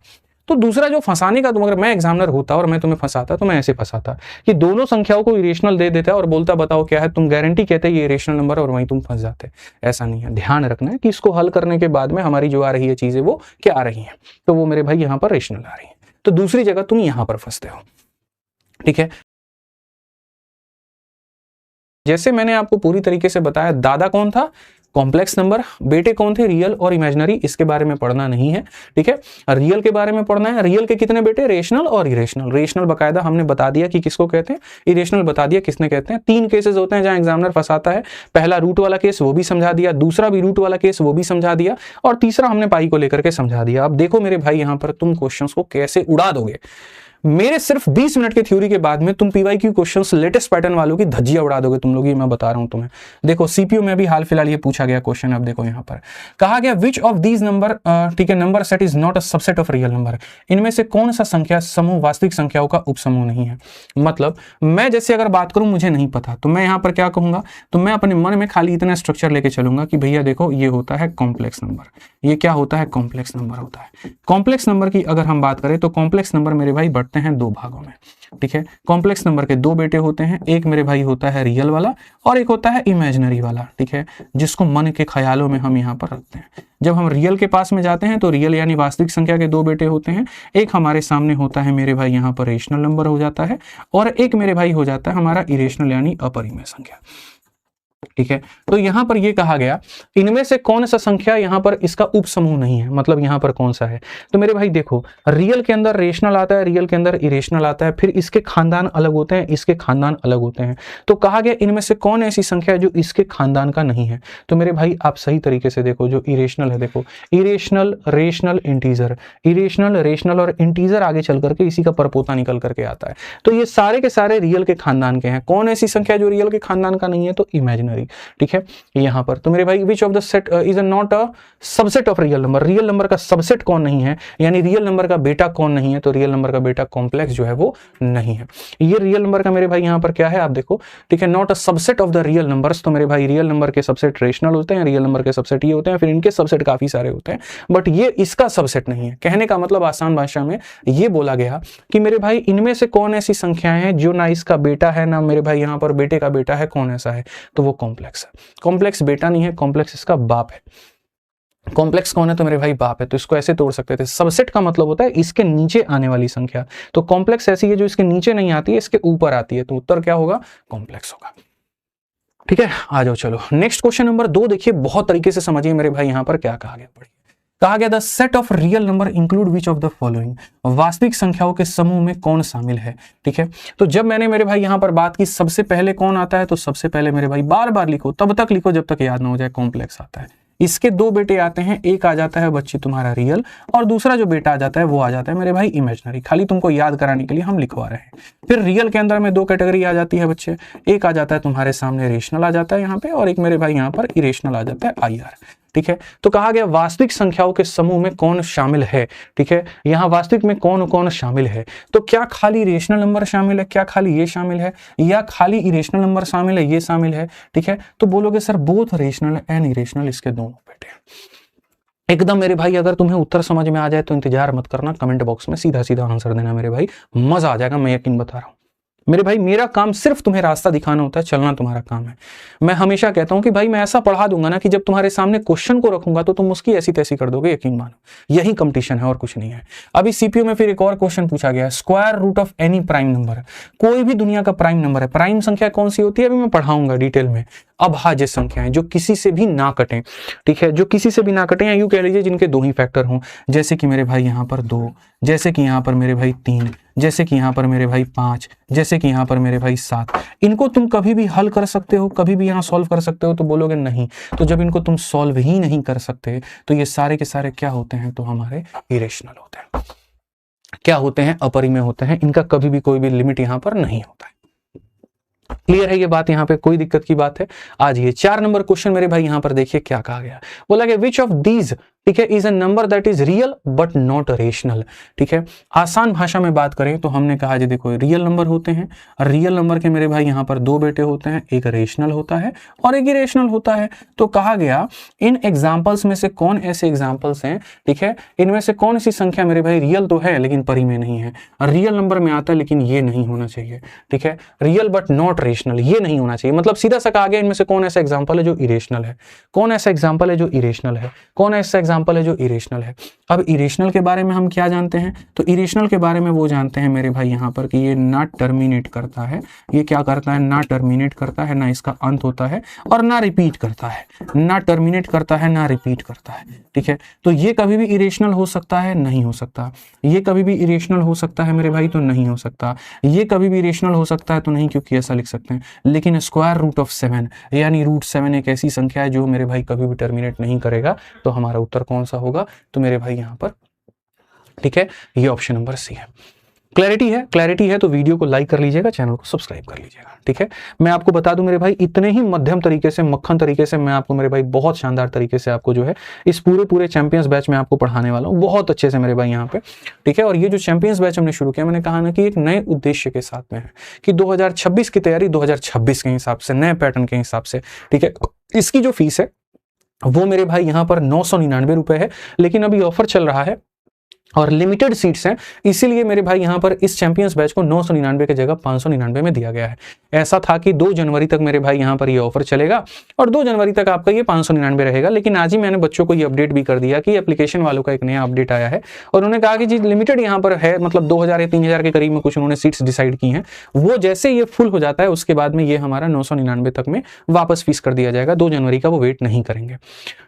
तो दूसरा जो फंसाने का, तुम अगर मैं एग्जामिनर होता और मैं तुम्हें फंसाता तो मैं ऐसे फंसाता कि दोनों संख्याओं को इरेशनल दे देता और बोलता बताओ क्या है, तुम गारंटी कहते ये इरेशनल नंबर, और वहीं तुम फंस जाते। ऐसा नहीं है, ध्यान रखना है कि इसको हल करने के बाद में हमारी जो आ रही है चीजें वो क्या आ रही है, तो वो मेरे भाई यहाँ पर रेशनल आ रही है। तो दूसरी जगह तुम यहां पर फंसते हो। ठीक है, जैसे मैंने आपको पूरी तरीके से बताया, दादा कौन था, कॉम्प्लेक्स नंबर, बेटे कौन थे, रियल और इमेजिनरी, इसके बारे में पढ़ना नहीं है। ठीक है, रियल के बारे में पढ़ना है। रियल के कितने बेटे, रेशनल और इरेशनल। रेशनल बकायदा हमने बता दिया कि किसको कहते हैं, इरेशनल बता दिया किसने कहते हैं। 3 केसेस होते हैं जहां एग्जामिनर फंसाता है। पहला रूट वाला केस, वो भी समझा दिया, दूसरा भी रूट वाला केस, वो भी समझा दिया, और तीसरा हमने पाई को लेकर के समझा दिया। अब देखो मेरे भाई यहां पर तुम क्वेश्चंस को कैसे उड़ा दोगे। मेरे सिर्फ 20 मिनट की थ्योरी के बाद में तुम पीवाईक्यू क्वेश्चंस लेटेस्ट पैटर्न वालों की धज्जियां उड़ा दोगे तुम लोग, ये मैं बता रहा हूं तुम्हें। देखो सीपीयू में भी हाल फिलहाल ये पूछा गया क्वेश्चन। अब देखो यहां पर कहा गया विच ऑफ दीज नंबर, ठीक है, number set is not a subset of real number. इनमें से कौन सा संख्या समूह वास्तविक संख्याओं का उपसमूह नहीं है। मतलब मैं जैसे अगर बात करूं, मुझे नहीं पता, तो मैं यहां पर क्या कहूंगा, तो मैं अपने मन में खाली इतना स्ट्रक्चर लेके चलूंगा कि भैया देखो ये होता है कॉम्प्लेक्स नंबर, ये क्या होता है, कॉम्प्लेक्स नंबर होता है। कॉम्प्लेक्स नंबर की अगर हम बात करें तो कॉम्प्लेक्स नंबर मेरे भाई बढ़ते हैं 2 भागों में। ठीक है, कॉम्प्लेक्स नंबर के 2 बेटे होते हैं, एक मेरे भाई होता है रियल वाला और एक होता है इमेजिनरी वाला। ठीक है, जिसको मन के ख्यालों में हम यहाँ पर रखते हैं। जब हम रियल के पास में जाते हैं तो रियल यानी वास्तविक संख्या के 2 बेटे होते हैं, एक हमारे सामने होता है मेरे भाई यहाँ पर रेशनल नंबर हो जाता है, और एक मेरे भाई हो जाता है हमारा इरेशनल यानी अपरिमेय संख्या। ठीक है, तो यहां पर यह कहा गया इनमें से कौन सा संख्या यहां पर इसका उपसमूह नहीं है, मतलब यहां पर कौन सा है। तो मेरे भाई देखो, रियल के अंदर रेशनल आता है, रियल के अंदर इरेशनल आता है, फिर इसके खानदान अलग होते हैं, इसके खानदान अलग होते हैं। तो कहा गया इनमें से कौन ऐसी संख्या है जो इसके खानदान का नहीं है। तो मेरे भाई आप सही तरीके से देखो, जो इरेशनल है, देखो irrational, rational, integer, irrational, rational और इंटीजर आगे चल करके इसी का परपोता निकल करके आता है। तो ये सारे के सारे रियल के खानदान के हैं। कौन ऐसी संख्या जो रियल के खानदान का नहीं है, तो इमेजिनरी। ठीक है, यहां पर तो मेरे भाई which of the set is not a subset of real number. Real number का सबसेट कौन नहीं है, यानी रियल नंबर का बेटा कौन नहीं है, तो रियल नंबर का बेटा कॉम्प्लेक्स जो है वो नहीं है। ये रियल नंबर का मेरे भाई यहां पर क्या है, आप देखो। ठीक है, not a subset of the real numbers. तो मेरे भाई रियल नंबर के सबसेट रेशनल होते हैं, रियल नंबर के सबसेट ये होते हैं, फिर इनके सबसेट काफी सारे होते हैं, बट ये इसका सबसेट नहीं है। कहने का मतलब आसान भाषा में ये बोला गया कि मेरे भाई इनमें से कौन ऐसी संख्याएं हैं जो ना इसका बेटा है, ना मेरे भाई यहां पर बेटे का बेटा है, कौन ऐसा है, तो वो कॉम्प्लेक्स है। कॉम्प्लेक्स बेटा नहीं है, कॉम्प्लेक्स इसका बाप है। कॉम्प्लेक्स कौन है, तो मेरे भाई बाप है। तो इसको ऐसे तोड़ सकते थे, सबसेट का मतलब होता है इसके नीचे आने वाली संख्या। तो कॉम्प्लेक्स ऐसी है जो इसके नीचे नहीं आती है, इसके ऊपर आती है, तो उत्तर क्या होगा, कॉम्प्लेक्स होगा। ठीक है, आ जाओ चलो नेक्स्ट क्वेश्चन नंबर 2 देखिए, बहुत तरीके से समझिए मेरे भाई यहां पर क्या कहा गया। पढ़िए, कहा गया the set of real number include which of the following. वास्तविक संख्याओं के समूह में कौन शामिल है। ठीक है, तो जब मैंने मेरे भाई यहां पर बात की सबसे पहले कौन आता है, तो सबसे पहले मेरे भाई बार बार लिखो, तब तक लिखो जब तक याद ना हो जाए, कॉम्प्लेक्स आता है। इसके 2 बेटे आते हैं, एक आ जाता है बच्चे तुम्हारा रियल, और दूसरा जो बेटा आ जाता है वो आ जाता है मेरे भाई इमेजिनरी। खाली तुमको याद कराने के लिए हम लिखवा रहे हैं। फिर रियल के अंदर में 2 कैटेगरी आ जाती है बच्चे, एक आ जाता है तुम्हारे सामने रेशनल आ जाता है यहाँ पे, और एक मेरे भाई यहाँ पर इरेशनल आ जाता है IR। ठीक है, तो कहा गया वास्तविक संख्याओं के समूह में कौन शामिल है। ठीक है, यहां वास्तविक में कौन कौन शामिल है, तो क्या खाली रेशनल नंबर शामिल है, क्या खाली ये शामिल है, या खाली इरेशनल नंबर शामिल है, ये शामिल है। ठीक है, तो बोलोगे sir both rational and irrational, इसके दोनों बेटे हैं। एकदम मेरे भाई अगर तुम्हें उत्तर समझ में आ जाए तो इंतजार मत करना, कमेंट बॉक्स में सीधा सीधा आंसर देना मेरे भाई, मजा आ जाएगा, मैं यकीन बता रहा हूं। मेरे भाई मेरा काम सिर्फ तुम्हें रास्ता दिखाना होता है, चलना तुम्हारा काम है। मैं हमेशा कहता हूं कि भाई मैं ऐसा पढ़ा दूंगा ना कि जब तुम्हारे सामने क्वेश्चन को रखूंगा तो तुम उसकी ऐसी तैसी कर दोगे, यकीन मानो। यही कंपटीशन है और कुछ नहीं है। अभी सीपीयू में फिर एक और क्वेश्चन पूछा गया, square root of any prime number. कोई भी दुनिया का प्राइम नंबर है, प्राइम संख्या कौन सी होती है अभी मैं पढ़ाऊंगा डिटेल में। अभाज्य संख्याएं जो किसी से भी ना कटें। ठीक है, जो किसी से भी ना कटें, या यूं कह लीजिए जिनके 2 ही फैक्टर हों, जैसे कि मेरे भाई यहाँ पर 2, जैसे कि यहाँ पर मेरे भाई 3, जैसे कि यहाँ पर मेरे भाई 5, जैसे कि यहाँ पर मेरे भाई 7। इनको तुम कभी भी हल कर सकते हो, कभी भी यहाँ सॉल्व कर सकते हो, तो बोलोगे नहीं। तो जब इनको तुम सॉल्व ही नहीं कर सकते तो ये सारे के सारे क्या होते हैं, तो हमारे इरेशनल होते हैं। क्या होते हैं, अपरिमेय होते हैं। इनका कभी भी कोई भी लिमिट यहाँ पर नहीं होता है। क्लियर है ये बात, यहाँ पे कोई दिक्कत की बात है। आज ये 4 नंबर क्वेश्चन मेरे भाई यहाँ पर देखिए क्या कहा गया। बोला गया विच ऑफ दीज ठीक है, is a number that is real but not rational. ठीक है, आसान भाषा में बात करें तो हमने कहा जी देखो रियल नंबर होते हैं, और रियल नंबर के मेरे भाई यहाँ पर दो बेटे होते हैं, एक रेशनल होता है और एक इरेशनल होता है। तो कहा गया इन एग्जाम्पल्स में से कौन ऐसे एग्जाम्पल्स हैं, ठीक है, इनमें से कौन सी संख्या मेरे भाई रियल तो है लेकिन परी में नहीं है, रियल नंबर में आता है लेकिन ये नहीं होना चाहिए। ठीक है, रियल बट नॉट रेशनल, ये नहीं होना चाहिए, मतलब सीधा सा कहा गया इनमें से कौन ऐसा एग्जाम्पल है जो इरेशनल है, कौन ऐसा एग्जाम्पल है जो इरेशनल है, कौन ऐसा एग्जाम्पल है जो इरेशनल है। अब इरेशनल के बारे में हम क्या जानते हैं, तो इरेशनल के बारे में वो जानते हैं मेरे भाई यहाँ पर कि ये ना टर्मिनेट करता है, ये क्या करता है, ना टर्मिनेट करता है, ना इसका अंत होता है और ना रिपीट करता है, ना टर्मिनेट करता है ना रिपीट करता है। ठीक है, तो ये कभी भी इरेशनल हो सकता है, नहीं हो सकता, ये कभी भी इरेशनल हो सकता है मेरे भाई, तो नहीं हो सकता, ये कभी भी इरेशनल हो सकता है तो नहीं, क्योंकि ऐसा लिख सकते हैं। लेकिन स्क्वायर रूट ऑफ 7 यानी रूट 7 एक ऐसी संख्या है जो मेरे भाई कभी भी टर्मिनेट नहीं करेगा, तो हमारा उत्तर कौन सा होगा, तो मेरे भाई यहाँ पर, ठीक है, ये ऑप्शन नंबर सी है। क्लैरिटी है, क्लैरिटी है तो वीडियो को लाइक कर लीजिएगा, चैनल को सब्सक्राइब कर लीजिएगा। ठीक है, मैं आपको बता दूं मेरे भाई इतने ही मध्यम तरीके से, मक्खन तरीके से मैं आपको मेरे भाई बहुत शानदार तरीके से आपको जो है इस पूरे चैंपियंस बैच में आपको पढ़ाने वाला हूं बहुत अच्छे से मेरे भाई यहाँ पे। ठीक है, और ये जो चैंपियंस बैच हमने शुरू किया, मैंने कहा ना कि एक नए उद्देश्य के साथ में है कि 2026 की तैयारी 2026 के हिसाब से, नए पैटर्न के हिसाब से। ठीक है, इसकी जो फीस है वो मेरे भाई यहाँ पर 999 रुपए है, लेकिन अभी ऑफर चल रहा है और लिमिटेड सीट्स हैं, इसीलिए मेरे भाई यहाँ पर इस चैंपियंस बैच को 999 की जगह 599 में दिया गया है। ऐसा था कि 2 जनवरी तक मेरे भाई यहाँ पर ये ऑफर चलेगा और 2 जनवरी तक आपका ये 599 रहेगा, लेकिन आज ही मैंने बच्चों को ये अपडेट भी कर दिया कि एप्लीकेशन वालों का एक नया अपडेट आया है और उन्होंने कहा कि जी लिमिटेड यहाँ पर है, मतलब 2000 या 3000 के करीब में कुछ उन्होंने सीट्स डिसाइड की हैं, वो जैसे ये फुल हो जाता है उसके बाद में ये हमारा 999 तक में वापस फीस कर दिया जाएगा, 2 जनवरी का वो वेट नहीं करेंगे।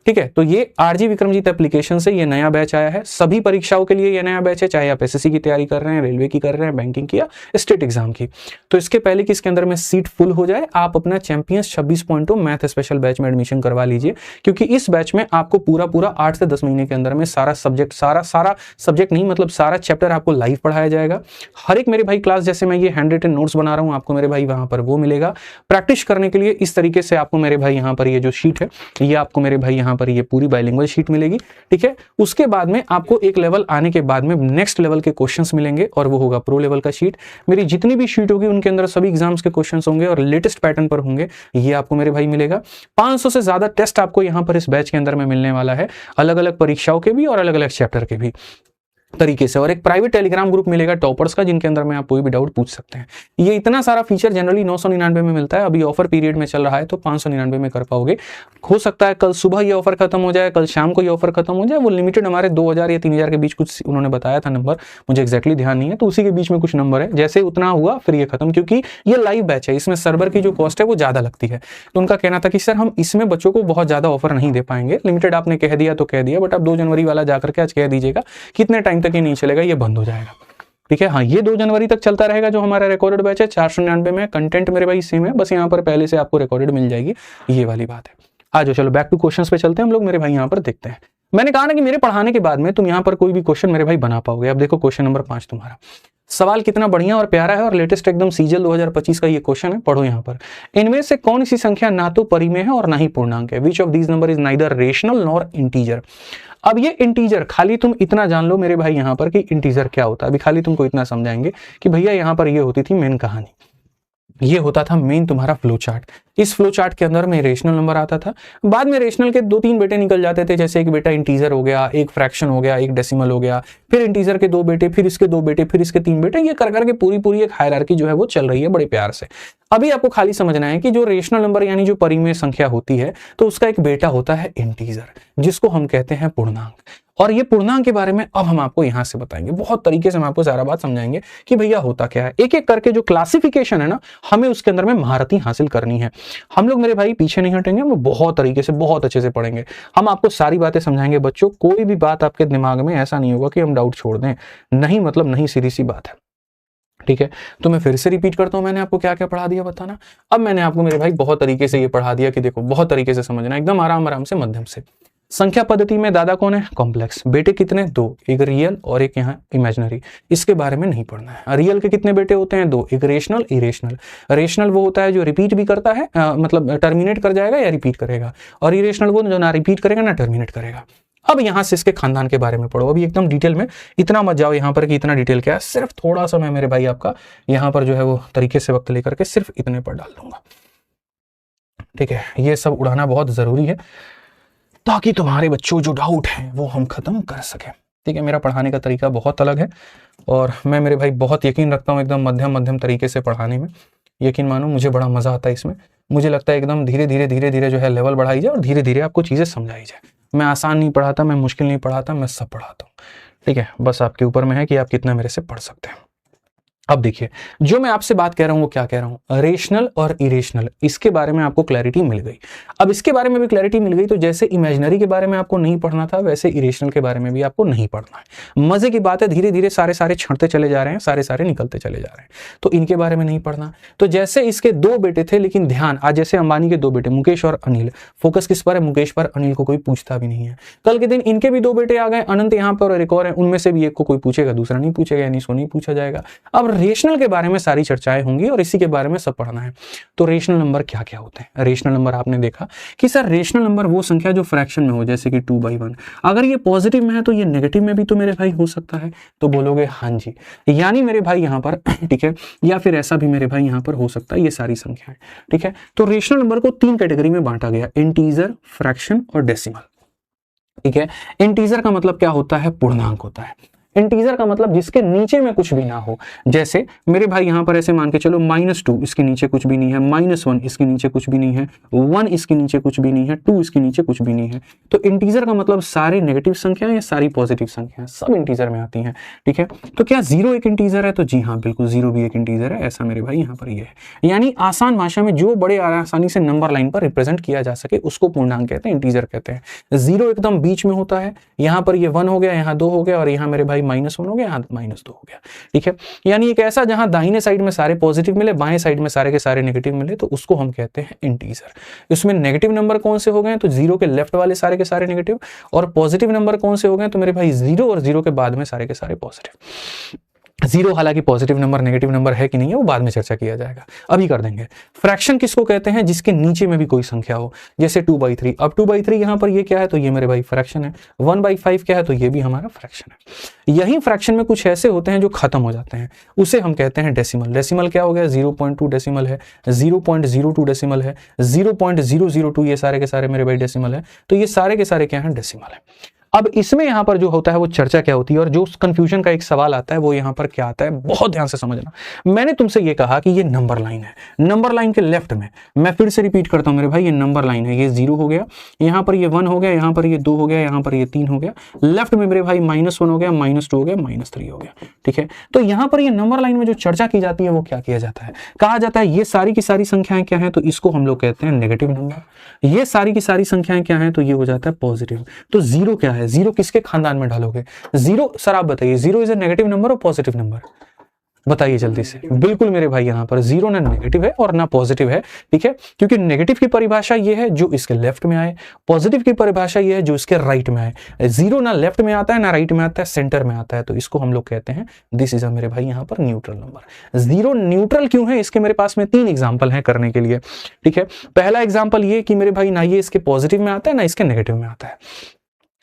ठीक है, तो ये आरजी विक्रमजीत एप्लीकेशन से ये नया बैच आया है, सभी परीक्षाओं के लिए ये नया बैच है, चाहे आप एसएससी की तैयारी कर रहे हैं, रेलवे की कर रहे हैं, बैंकिंग की या स्टेट एग्जाम की। तो इसके पहले कि इसके अंदर में सीट फुल हो जाए, आप अपना चैंपियंस 26.2 मैथ स्पेशल बैच में एडमिशन करवा लीजिए, क्योंकि इस बैच में आपको पूरा 8 से 10 महीने के अंदर में सारा सब्जेक्ट नहीं, मतलब सारा चैप्टर आपको लाइव पढ़ाया जाएगा। हर एक मेरे भाई क्लास, जैसे मैं ये हैंड रिटन नोट्स बना रहा हूं आपको मेरे भाई वहां पर वो मिलेगा। प्रैक्टिस करने के लिए इस तरीके से आपको मेरे भाई यहाँ पर ये जो शीट है, ये आपको मेरे भाई यहाँ पर ये पूरी बाइलिंगुअल शीट मिलेगी। ठीक है, उसके बाद में आपको एक लेवल आने के बाद में नेक्स्ट लेवल के क्वेश्चंस मिलेंगे और वो होगा प्रो लेवल का शीट। मेरी जितनी भी शीट होगी उनके अंदर सभी एग्जाम्स के क्वेश्चंस होंगे और लेटेस्ट पैटर्न पर होंगे, ये आपको मेरे भाई मिलेगा। 500 से ज्यादा टेस्ट आपको यहाँ पर इस बैच के अंदर में मिलने वाला है, अलग अलग परीक्षाओं के भी और अलग अलग चैप्टर के भी तरीके से, और एक प्राइवेट टेलीग्राम ग्रुप मिलेगा टॉपर्स का, जिनके अंदर में आप कोई भी डाउट पूछ सकते हैं। ये इतना सारा फीचर जनरली 999 में मिलता है, अभी ऑफर पीरियड में चल रहा है तो 599 में कर पाओगे। हो सकता है कल सुबह ये ऑफर खत्म हो जाए, कल शाम को ये ऑफर खत्म हो जाए, वो लिमिटेड हमारे 2000 या 3000 के बीच कुछ उन्होंने बताया था नंबर, मुझे एक्जैक्टली ध्यान नहीं है, तो उसी के बीच में कुछ नंबर है, जैसे उतना हुआ फिर ये खत्म, क्योंकि ये लाइव बैच है, इसमें सर्वर की जो कॉस्ट है वो ज्यादा लगती है। तो उनका कहना था कि सर हम इसमें बच्चों को बहुत ज्यादा ऑफर नहीं दे पाएंगे, लिमिटेड आपने कह दिया तो कह दिया, बट आप 2 जनवरी वाला जाकर के आज कह दीजिएगा, कितने टाइम तक ये नहीं चलेगा, ये बंद हो जाएगा। ठीक है, हाँ ये 2 जनवरी तक चलता रहेगा जो हमारा रिकॉर्डेड बैच है। 499 में कंटेंट मेरे भाई सेम है, बस यहाँ पर पहले से आपको रिकॉर्डेड मिल जाएगी, ये वाली बात है। आ जाओ चलो बैक टू क्वेश्चंस पे चलते हैं हम लोग मेरे भाई यहाँ पर देखते हैं। मैंने कहा ना कि मेरे पढ़ाने के बाद में तुम यहाँ पर कोई भी क्वेश्चन मेरे भाई बना पाओगे। अब देखो क्वेश्चन नंबर 5 तुम्हारा, सवाल कितना बढ़िया और प्यारा है और लेटेस्ट एकदम सीजल 2025 का ये क्वेश्चन है, पढ़ो यहाँ पर। इनमें से कौन सी संख्या ना तो परी में है और ना ही पूर्णांक है? Which of these number is neither rational nor integer? अब ये इंटीजर, खाली तुम इतना जान लो मेरे भाई यहाँ पर कि इंटीजर क्या होता है। अभी खाली तुमको इतना समझाएंगे कि भैया यहाँ पर ये होती थी मेन कहानी, ये होता था मेन तुम्हारा फ्लो चार्ट। इस फ्लो चार्ट के अंदर में रेशनल नंबर आता था, बाद में रेशनल के 2-3 बेटे निकल जाते थे, जैसे एक बेटा इंटीजर हो गया, एक फ्रैक्शन हो गया, एक डेसिमल हो गया, फिर इंटीजर के 2 बेटे, फिर इसके 2 बेटे, फिर इसके 3 बेटे, ये कर करके पूरी एक हायरार्की जो है वो चल रही है बड़े प्यार से। अभी आपको खाली समझना है कि जो रेशनल नंबर यानी जो परिमेय संख्या होती है तो उसका एक बेटा होता है इंटीजर, जिसको हम कहते हैं पूर्णांक। और ये पूर्णांक के बारे में अब हम आपको यहां से बताएंगे, बहुत तरीके से हम आपको सारा बात समझाएंगे कि भैया होता क्या है। एक एक करके जो क्लासिफिकेशन है ना, हमें उसके अंदर में महारती हासिल करनी है। हम लोग मेरे भाई पीछे नहीं हटेंगे, हम लोग बहुत तरीके से बहुत अच्छे से पढ़ेंगे, हम आपको सारी बातें समझाएंगे बच्चों। कोई भी बात आपके दिमाग में ऐसा नहीं होगा कि हम डाउट छोड़ दें, नहीं मतलब नहीं, सीधी सी बात है। ठीक है, तो मैं फिर से रिपीट करता हूं, मैंने आपको क्या क्या पढ़ा दिया बताना। अब मैंने आपको मेरे भाई बहुत तरीके से ये पढ़ा दिया कि देखो बहुत तरीके से समझना, एकदम आराम से मध्यम से। संख्या पद्धति में दादा कौन है? कॉम्प्लेक्स। बेटे कितने? 2, एक रियल और एक यहाँ इमेजिनरी, इसके बारे में नहीं पढ़ना है। रियल के कितने बेटे होते हैं? 2, एक रेशनल, इरेशनल। रेशनल वो होता है जो रिपीट भी करता है, मतलब टर्मिनेट कर जाएगा या रिपीट करेगा, और इरेशनल वो जो ना रिपीट करेगा ना टर्मिनेट करेगा। अब यहां से इसके खानदान के बारे में पढ़ो, अभी एकदम डिटेल में इतना मत जाओ यहाँ पर कि इतना डिटेल क्या है, सिर्फ थोड़ा सा मैं मेरे भाई आपका यहाँ पर जो है वो तरीके से वक्त लेकर के सिर्फ इतने पर डाल दूंगा। ठीक है, ये सब उड़ाना बहुत जरूरी है ताकि तुम्हारे बच्चों जो डाउट है वो हम खत्म कर सकें। ठीक है, मेरा पढ़ाने का तरीका बहुत अलग है और मैं मेरे भाई बहुत यकीन रखता हूँ एकदम मध्यम मध्यम तरीके से पढ़ाने में। यकीन मानो मुझे बड़ा मजा आता है इसमें। मुझे लगता है एकदम धीरे धीरे जो है लेवल बढ़ाई जाए और धीरे धीरे आपको चीजें समझाई जाए। मैं आसान नहीं पढ़ाता, मैं मुश्किल नहीं पढ़ाता, मैं सब पढ़ाता हूँ। ठीक है, बस आपके ऊपर में है कि आप कितना मेरे से पढ़ सकते हैं। अब देखिए, जो मैं आपसे बात कह रहा हूं वो क्या कह रहा हूं, रेशनल और इरेशनल, इसके बारे में आपको क्लैरिटी मिल गई। अब इसके बारे में भी क्लैरिटी मिल गई, तो जैसे इमेजिनरी के बारे में आपको नहीं पढ़ना था वैसे इरेशनल के बारे में भी आपको नहीं पढ़ना है। मजे की बात है, धीरे धीरे सारे छंटते चले जा रहे हैं, सारे निकलते चले जा रहे हैं, तो इनके बारे में नहीं पढ़ना। तो जैसे इसके दो बेटे थे, लेकिन ध्यान, आज जैसे अंबानी के दो बेटे मुकेश और अनिल, फोकस किस पर है, मुकेश पर। अनिल को कोई पूछता भी नहीं है। कल के दिन इनके भी दो बेटे आ गए, अनंत यहाँ पर और एक और है, उनमें से भी एक को कोई पूछेगा, दूसरा नहीं पूछेगा, यानी इसको नहीं पूछा जाएगा। अब रेशनल के बारे में सारी चर्चाएं होंगी और इसी के बारे में सब पढ़ना है। तो रेशनल नंबर क्या क्या होते हैं। रेशनल नंबर आपने देखा कि सर रेशनल नंबर वो संख्या जो फ्रैक्शन में हो, जैसे कि 2/1। अगर ये पॉजिटिव में है तो ये नेगेटिव में भी तो मेरे भाई हो सकता है, तो बोलोगे हाँ जी, यानी मेरे भाई यहाँ पर ठीक है, या फिर ऐसा भी मेरे भाई यहाँ पर हो सकता है, ये सारी संख्याएं। ठीक है, तो रेशनल नंबर को 3 कैटेगरी में बांटा गया, इंटीजर, फ्रैक्शन और डेसिमल। ठीक है, इंटीजर का मतलब क्या होता है, पूर्णांक होता है। इंटीजर का मतलब जिसके नीचे में कुछ भी ना हो, जैसे मेरे भाई यहां पर ऐसे मान के चलो -2 इसके नीचे कुछ भी नहीं है, -1 इसके नीचे कुछ भी नहीं है, 1 इसके नीचे कुछ भी नहीं है, 2 इसके नीचे कुछ भी नहीं है। तो इंटीजर का मतलब सारे नेगेटिव संख्याएं या सारी पॉजिटिव संख्याएं सब इंटीजर में आती हैं। ठीक है, तो क्या 0 एक इंटीजर है, तो जी हाँ बिल्कुल 0 भी एक इंटीजर है, ऐसा मेरे भाई यहाँ पर ये है। यानी आसान भाषा में जो बड़े आसानी से नंबर लाइन पर रिप्रेजेंट किया जा सके उसको पूर्णांक कहते हैं, इंटीजर कहते हैं। 0 एकदम बीच में होता है, यहाँ पर ये 1 हो गया, यहाँ 2 हो गया और यहाँ मेरे भाई -1 हो गया, यहाँ -2 हो गया। ठीक है, यानी एक ऐसा जहां दाहिने साइड में सारे पॉजिटिव मिले, बाएं साइड में सारे के सारे नेगेटिव मिले, तो उसको हम कहते हैं इंटीजर। इसमें नेगेटिव नंबर कौन से हो गए, तो 0 के लेफ्ट वाले सारे के सारे नेगेटिव, और पॉजिटिव नंबर कौन से हो गए, तो मेरे भाई 0 और 0 के बाद में सारे के सारे पॉजिटिव। 0 हालांकि पॉजिटिव नंबर नेगेटिव नंबर है कि नहीं है वो बाद में चर्चा किया जाएगा, अभी कर देंगे। फ्रैक्शन किसको कहते हैं, जिसके नीचे में भी कोई संख्या हो, जैसे 2/3। अब 2/3 यहां पर ये क्या है, तो ये मेरे भाई फ्रैक्शन है। 1/5 क्या है, तो ये भी हमारा फ्रैक्शन है। यही फ्रैक्शन में कुछ ऐसे होते हैं जो खत्म हो जाते हैं, उसे हम कहते हैं डेसिमल। डेसिमल क्या हो गया, 0.2 डेसिमल है, 0.02 डेसिमल है, 0.002, ये सारे के सारे मेरे भाई डेसिमल है। तो ये सारे के सारे क्या है, डेसिमल है। अब इसमें यहां पर जो होता है वो चर्चा क्या होती है, और जो कंफ्यूजन का एक सवाल आता है वो यहां पर क्या आता है, बहुत ध्यान से समझना। मैंने तुमसे ये कहा कि ये नंबर लाइन है, नंबर लाइन के लेफ्ट में, मैं फिर से रिपीट करता हूं मेरे भाई, ये नंबर लाइन है, ये 0 हो गया, यहां पर ये 1 हो गया, यहां पर ये 2 हो गया, यहां पर ये 3 हो गया, लेफ्ट में मेरे भाई -1 हो गया, -2 हो गया, -3 हो गया। ठीक है, तो यहां पर ये नंबर लाइन में जो चर्चा की जाती है वो क्या किया जाता है, कहा जाता है ये सारी की सारी संख्याएं क्या है, तो इसको हम लोग कहते हैं नेगेटिव नंबर। ये सारी की सारी संख्याएं क्या है, तो ये हो जाता है पॉजिटिव। तो 0 क्या है, 0 किसके खानदान में डालोगे, 0 सर आप बताइए, 0 इज ए नेगेटिव नंबर और पॉजिटिव नंबर, बताइए जल्दी से। बिल्कुल मेरे भाई यहाँ पर 0 ना नेगेटिव है और ना पॉजिटिव है। ठीक है, क्योंकि नेगेटिव की परिभाषा ये है जो इसके लेफ्ट में आए, पॉजिटिव की परिभाषा ये है जो इसके राइट में आए। 0 ना लेफ्ट में आता है ना राइट में आता है, सेंटर में आता है, तो इसको हम लोग कहते हैं दिस इज अ मेरे भाई यहाँ पर न्यूट्रल नंबर। 0 न्यूट्रल क्यों है, इसके मेरे पास में 3 एग्जाम्पल है करने के लिए। ठीक है, पहला एग्जाम्पल ये कि मेरे भाई ना ये इसके पॉजिटिव में आता है ना इसके नेगेटिव में आता है।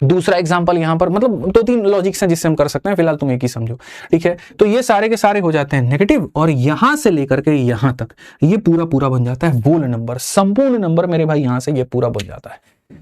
दूसरा एग्जांपल यहां पर, मतलब 2-3 लॉजिक्स हैं जिससे हम कर सकते हैं, फिलहाल तुम एक ही समझो। ठीक है, तो ये सारे के सारे हो जाते हैं नेगेटिव, और यहां से लेकर के यहां तक ये पूरा बन जाता है होल नंबर, संपूर्ण नंबर मेरे भाई, यहां से ये पूरा बन जाता है,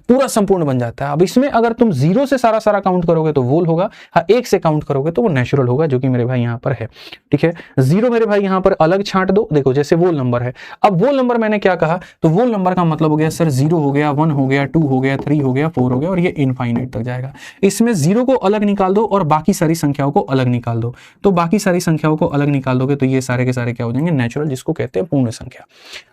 पूरा संपूर्ण बन जाता है। अब इसमें अगर तुम 0 से सारा काउंट करोगे तो वोल होगा, हाँ 1 से काउंट करोगे तो वो नेचुरल होगा, जो कि मेरे भाई यहाँ पर है। ठीक है, 0 मेरे भाई यहाँ पर अलग छांट दो, देखो जैसे वोल नंबर है। अब वोल नंबर मैंने क्या कहा, तो वोल नंबर का मतलब हो गया सर 0 हो गया, 1 हो गया, 2 हो गया, 3 हो गया, 4 हो गया, और ये इनफाइनाइट तक जाएगा। इसमें 0 को अलग निकाल दो और बाकी सारी संख्याओं को अलग निकाल दो, तो बाकी सारी संख्याओं को अलग निकाल दोगे तो ये सारे के सारे क्या हो जाएंगे, नेचुरल, जिसको कहते हैं पूर्ण संख्या।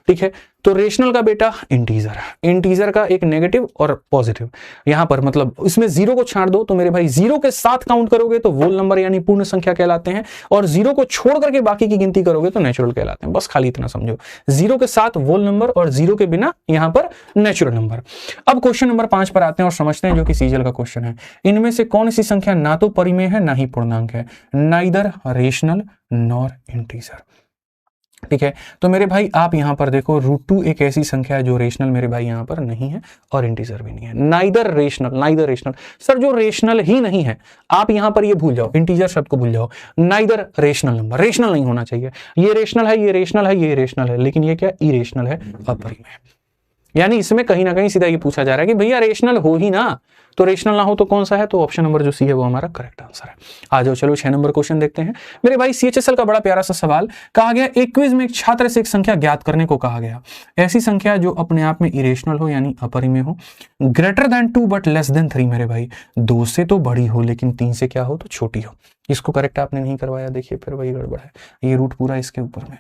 ठीक है, तो रेशनल का बेटा इंटीजर, इंटीजर का एक नेगेटिव और पॉजिटिव, यहां पर मतलब इसमें 0 को छांट दो तो मेरे भाई 0 के साथ काउंट करोगे तो वोल नंबर यानी पूर्ण संख्या कहलाते हैं, और 0 को छोड़ करके बाकी की गिनती करोगे तो नेचुरल कहलाते हैं। बस खाली इतना समझो, 0 के साथ वोल नंबर और 0 के बिना यहां पर नेचुरल नंबर। अब क्वेश्चन नंबर 5 पर आते हैं और समझते हैं, जो कि सीजीएल का क्वेश्चन है। इनमें से कौन सी संख्या ना तो परिमेय है ना ही पूर्णांक है, नाइदर रेशनल नॉर इंटीजर। ठीक है। तो मेरे भाई आप यहां पर देखो √2 एक ऐसी संख्या है जो रेशनल मेरे भाई यहां पर नहीं है और इंटीजर भी नहीं है। नाइदर रेशनल सर, जो रेशनल ही नहीं है आप यहां पर ये भूल जाओ, इंटीजर शब्द को भूल जाओ। नाइदर रेशनल नंबर, रेशनल नहीं होना चाहिए। ये रेशनल है, ये रेशनल है, ये रेशनल है, लेकिन ये क्या इरेशनल है, अपरिमेय। यानी इसमें कहीं ना कहीं सीधा ये पूछा जा रहा है कि भैया रेशनल हो ही ना, तो रेशनल ना हो तो कौन सा है, तो ऑप्शन नंबर जो सी है वो हमारा करेक्ट आंसर है। आ जाओ चलो 6 नंबर क्वेश्चन देखते हैं। मेरे भाई सीएचएसएल का बड़ा प्यारा सा सवाल कहा गया, एक क्विज में एक छात्र से एक संख्या ज्ञात करने को कहा गया। ऐसी संख्या जो अपने आप में इरेशनल हो यानी अपरिमेय हो, greater than 2 but less than 3। मेरे भाई 2 से तो बड़ी हो लेकिन 3 से क्या हो, तो छोटी हो। इसको करेक्ट आपने नहीं करवाया, देखिए फिर वही गड़बड़ है, ये रूट पूरा इसके ऊपर में,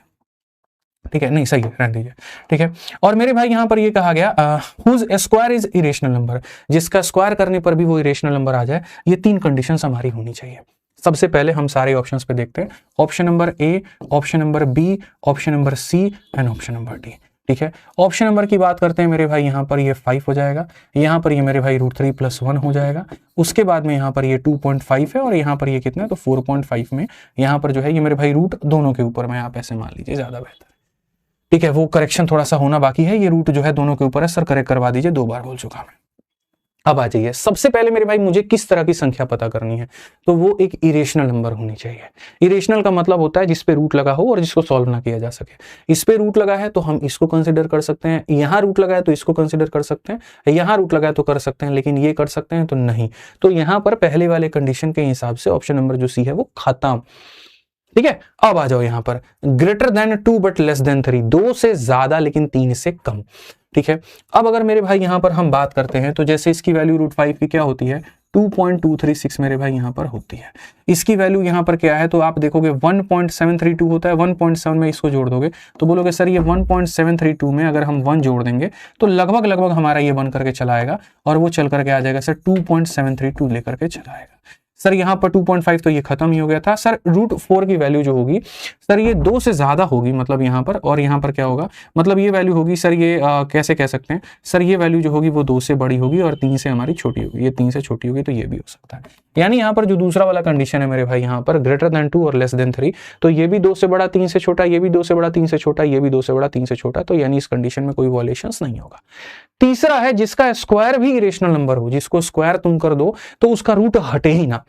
ठीक है, नहीं सही है, रहने दीजिए, ठीक है। और मेरे भाई यहां पर ये कहा गया whose square is irrational number, जिसका स्क्वायर करने पर भी वो इरेशनल नंबर आ जाए। ये 3 कंडीशंस हमारी होनी चाहिए। सबसे पहले हम सारे ऑप्शंस पे देखते हैं, option number A, option number B, option number C and option number D. ठीक है, ऑप्शन नंबर की बात करते हैं मेरे भाई, यहाँ पर ये 5 हो जाएगा, यहाँ पर ये मेरे भाई √3 + 1 हो जाएगा, उसके बाद में यहाँ पर ये 2.5 है और यहाँ पर ये कितना है, तो 4.5 में यहाँ पर जो है ये मेरे भाई रूट दोनों के ऊपर में आप ऐसे मान लीजिए, ज्यादा बेहतर। ठीक है, वो करेक्शन थोड़ा सा होना बाकी है, ये रूट जो है दोनों के ऊपर है, सर करेक्ट करवा दीजिए, 2 बार बोल चुका मैं। अब आ जाइए, सबसे पहले मेरे भाई मुझे किस तरह की संख्या पता करनी है, तो वो एक इरेशनल नंबर होनी चाहिए। इरेशनल का मतलब होता है जिस पे रूट लगा हो और जिसको सॉल्व ना किया जा सके। इस पे रूट लगा है तो हम इसको कंसिडर कर सकते हैं, यहाँ रूट लगा है तो इसको कंसिडर कर सकते हैं, यहाँ रूट लगा है तो कर सकते हैं, लेकिन ये कर सकते हैं तो नहीं। तो यहाँ पर पहले वाले कंडीशन के हिसाब से ऑप्शन नंबर जो सी है वो खत्म। ठीक है, अब आ जाओ यहां पर greater than 2 but less than 3, 2 से ज्यादा लेकिन 3 से कम। ठीक है, अब अगर मेरे भाई यहां पर हम बात करते हैं तो जैसे इसकी वैल्यू √5 की क्या होती है, 2.236 मेरे भाई यहां पर होती है। इसकी वैल्यू यहां पर क्या है, तो आप देखोगे 1.732 होता है, 1.7 में इसको जोड़ दोगे तो बोलोगे सर ये 1.732 में अगर हम 1 जोड़ देंगे तो लगभग हमारा ये बन करके चला आएगा और वो चल करके आ जाएगा सर 2.732 लेकर के चला आएगा। सर यहाँ पर 2.5 तो ये खत्म ही हो गया था। सर √4 की वैल्यू जो होगी सर ये 2 से ज्यादा होगी, मतलब यहाँ पर, और यहाँ पर क्या होगा, मतलब ये वैल्यू होगी सर ये कैसे कह सकते हैं सर, ये वैल्यू जो होगी वो 2 से बड़ी होगी और 3 से हमारी छोटी होगी, ये 3 से छोटी होगी, तो ये भी हो सकता है। यानी यहाँ पर जो दूसरा वाला कंडीशन है मेरे भाई यहाँ पर ग्रेटर देन 2 और लेस देन 3, तो ये भी 2 से बड़ा 3 से छोटा, ये भी 2 से बड़ा 3 से छोटा, ये भी 2 से बड़ा 3 से छोटा, तो यानी इस कंडीशन में कोई वॉलेशंस नहीं होगा। तीसरा है जिसका स्क्वायर भी इरेशनल नंबर हो, जिसको स्क्वायर तुम कर दो तो उसका रूट हटे ही ना।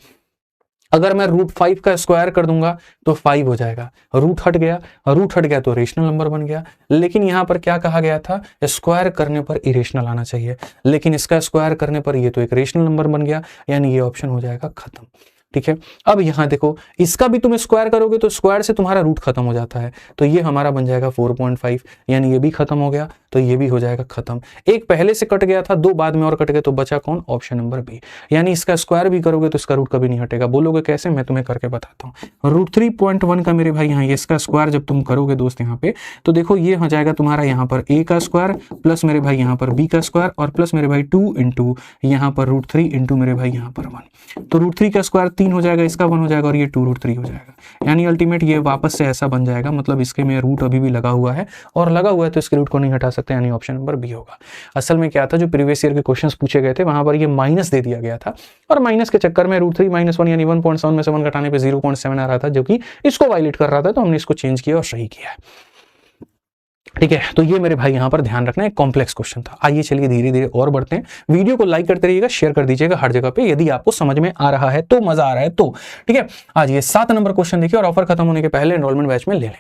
अगर मैं √5 का स्क्वायर कर दूंगा तो 5 हो जाएगा, रूट हट गया तो रेशनल नंबर बन गया। लेकिन यहां पर क्या कहा गया था, स्क्वायर करने पर इरेशनल आना चाहिए, लेकिन इसका स्क्वायर करने पर ये तो एक रेशनल नंबर बन गया, यानी ये ऑप्शन हो जाएगा खत्म। ठीक है, अब यहां देखो इसका भी तुम स्क्वायर करोगे तो स्क्वायर से तुम्हारा रूट खत्म हो जाता है, तो ये हमारा बन जाएगा 4.5, यानी ये भी खत्म हो गया, तो ये भी हो जाएगा खत्म। एक पहले से कट गया था, 2 बाद में और कट गए, तो बचा कौन, ऑप्शन नंबर बी। यानी इसका स्क्वायर भी करोगे तो इसका रूट कभी नहीं हटेगा। बोलोगे कैसे, मैं तुम्हें करके बताता हूँ। √3.1 का मेरे भाई यहाँ ये इसका स्क्वायर जब तुम करोगे दोस्त यहाँ पे, तो देखो ये हो जाएगा तुम्हारा यहाँ पर a का स्क्वायर प्लस मेरे भाई यहाँ पर b का स्क्वायर और प्लस मेरे भाई 2 इंटू यहाँ पर √3 इंटू मेरे भाई यहाँ पर 1, तो √3 का स्क्वायर 3 हो जाएगा, इसका 1 हो जाएगा और ये 2√3 हो जाएगा। यानी अल्टीमेट ये वापस से ऐसा बन जाएगा, मतलब इसके में रूट अभी भी लगा हुआ है और लगा हुआ है तो इसके रूट को नहीं हटा सकते, यानी ऑप्शन नंबर बी होगा। असल में क्या था, जो प्रीवियस ईयर के क्वेश्चंस पूछे गए थे वहां पर ये माइनस दे दिया गया था और माइनस के चक्कर में √3 - 1 यानी 1.7 में से 1 घटाने पे 0.7 आ रहा था, जो कि इसको वायलेट कर रहा था, तो हमने इसको चेंज किया और सही किया है। ठीक है, तो ये मेरे भाई यहां पर ध्यान रखना, एक कॉम्प्लेक्स क्वेश्चन था। आइए चलिए धीरे धीरे और बढ़ते हैं। वीडियो को लाइक करते रहिएगा, शेयर कर दीजिएगा हर जगह पे, यदि आपको समझ में आ रहा है तो, मजा आ रहा है तो। ठीक है, आज ये 7 नंबर क्वेश्चन देखिए और ऑफर खत्म होने के पहले एनरोलमेंट बैच में ले लें।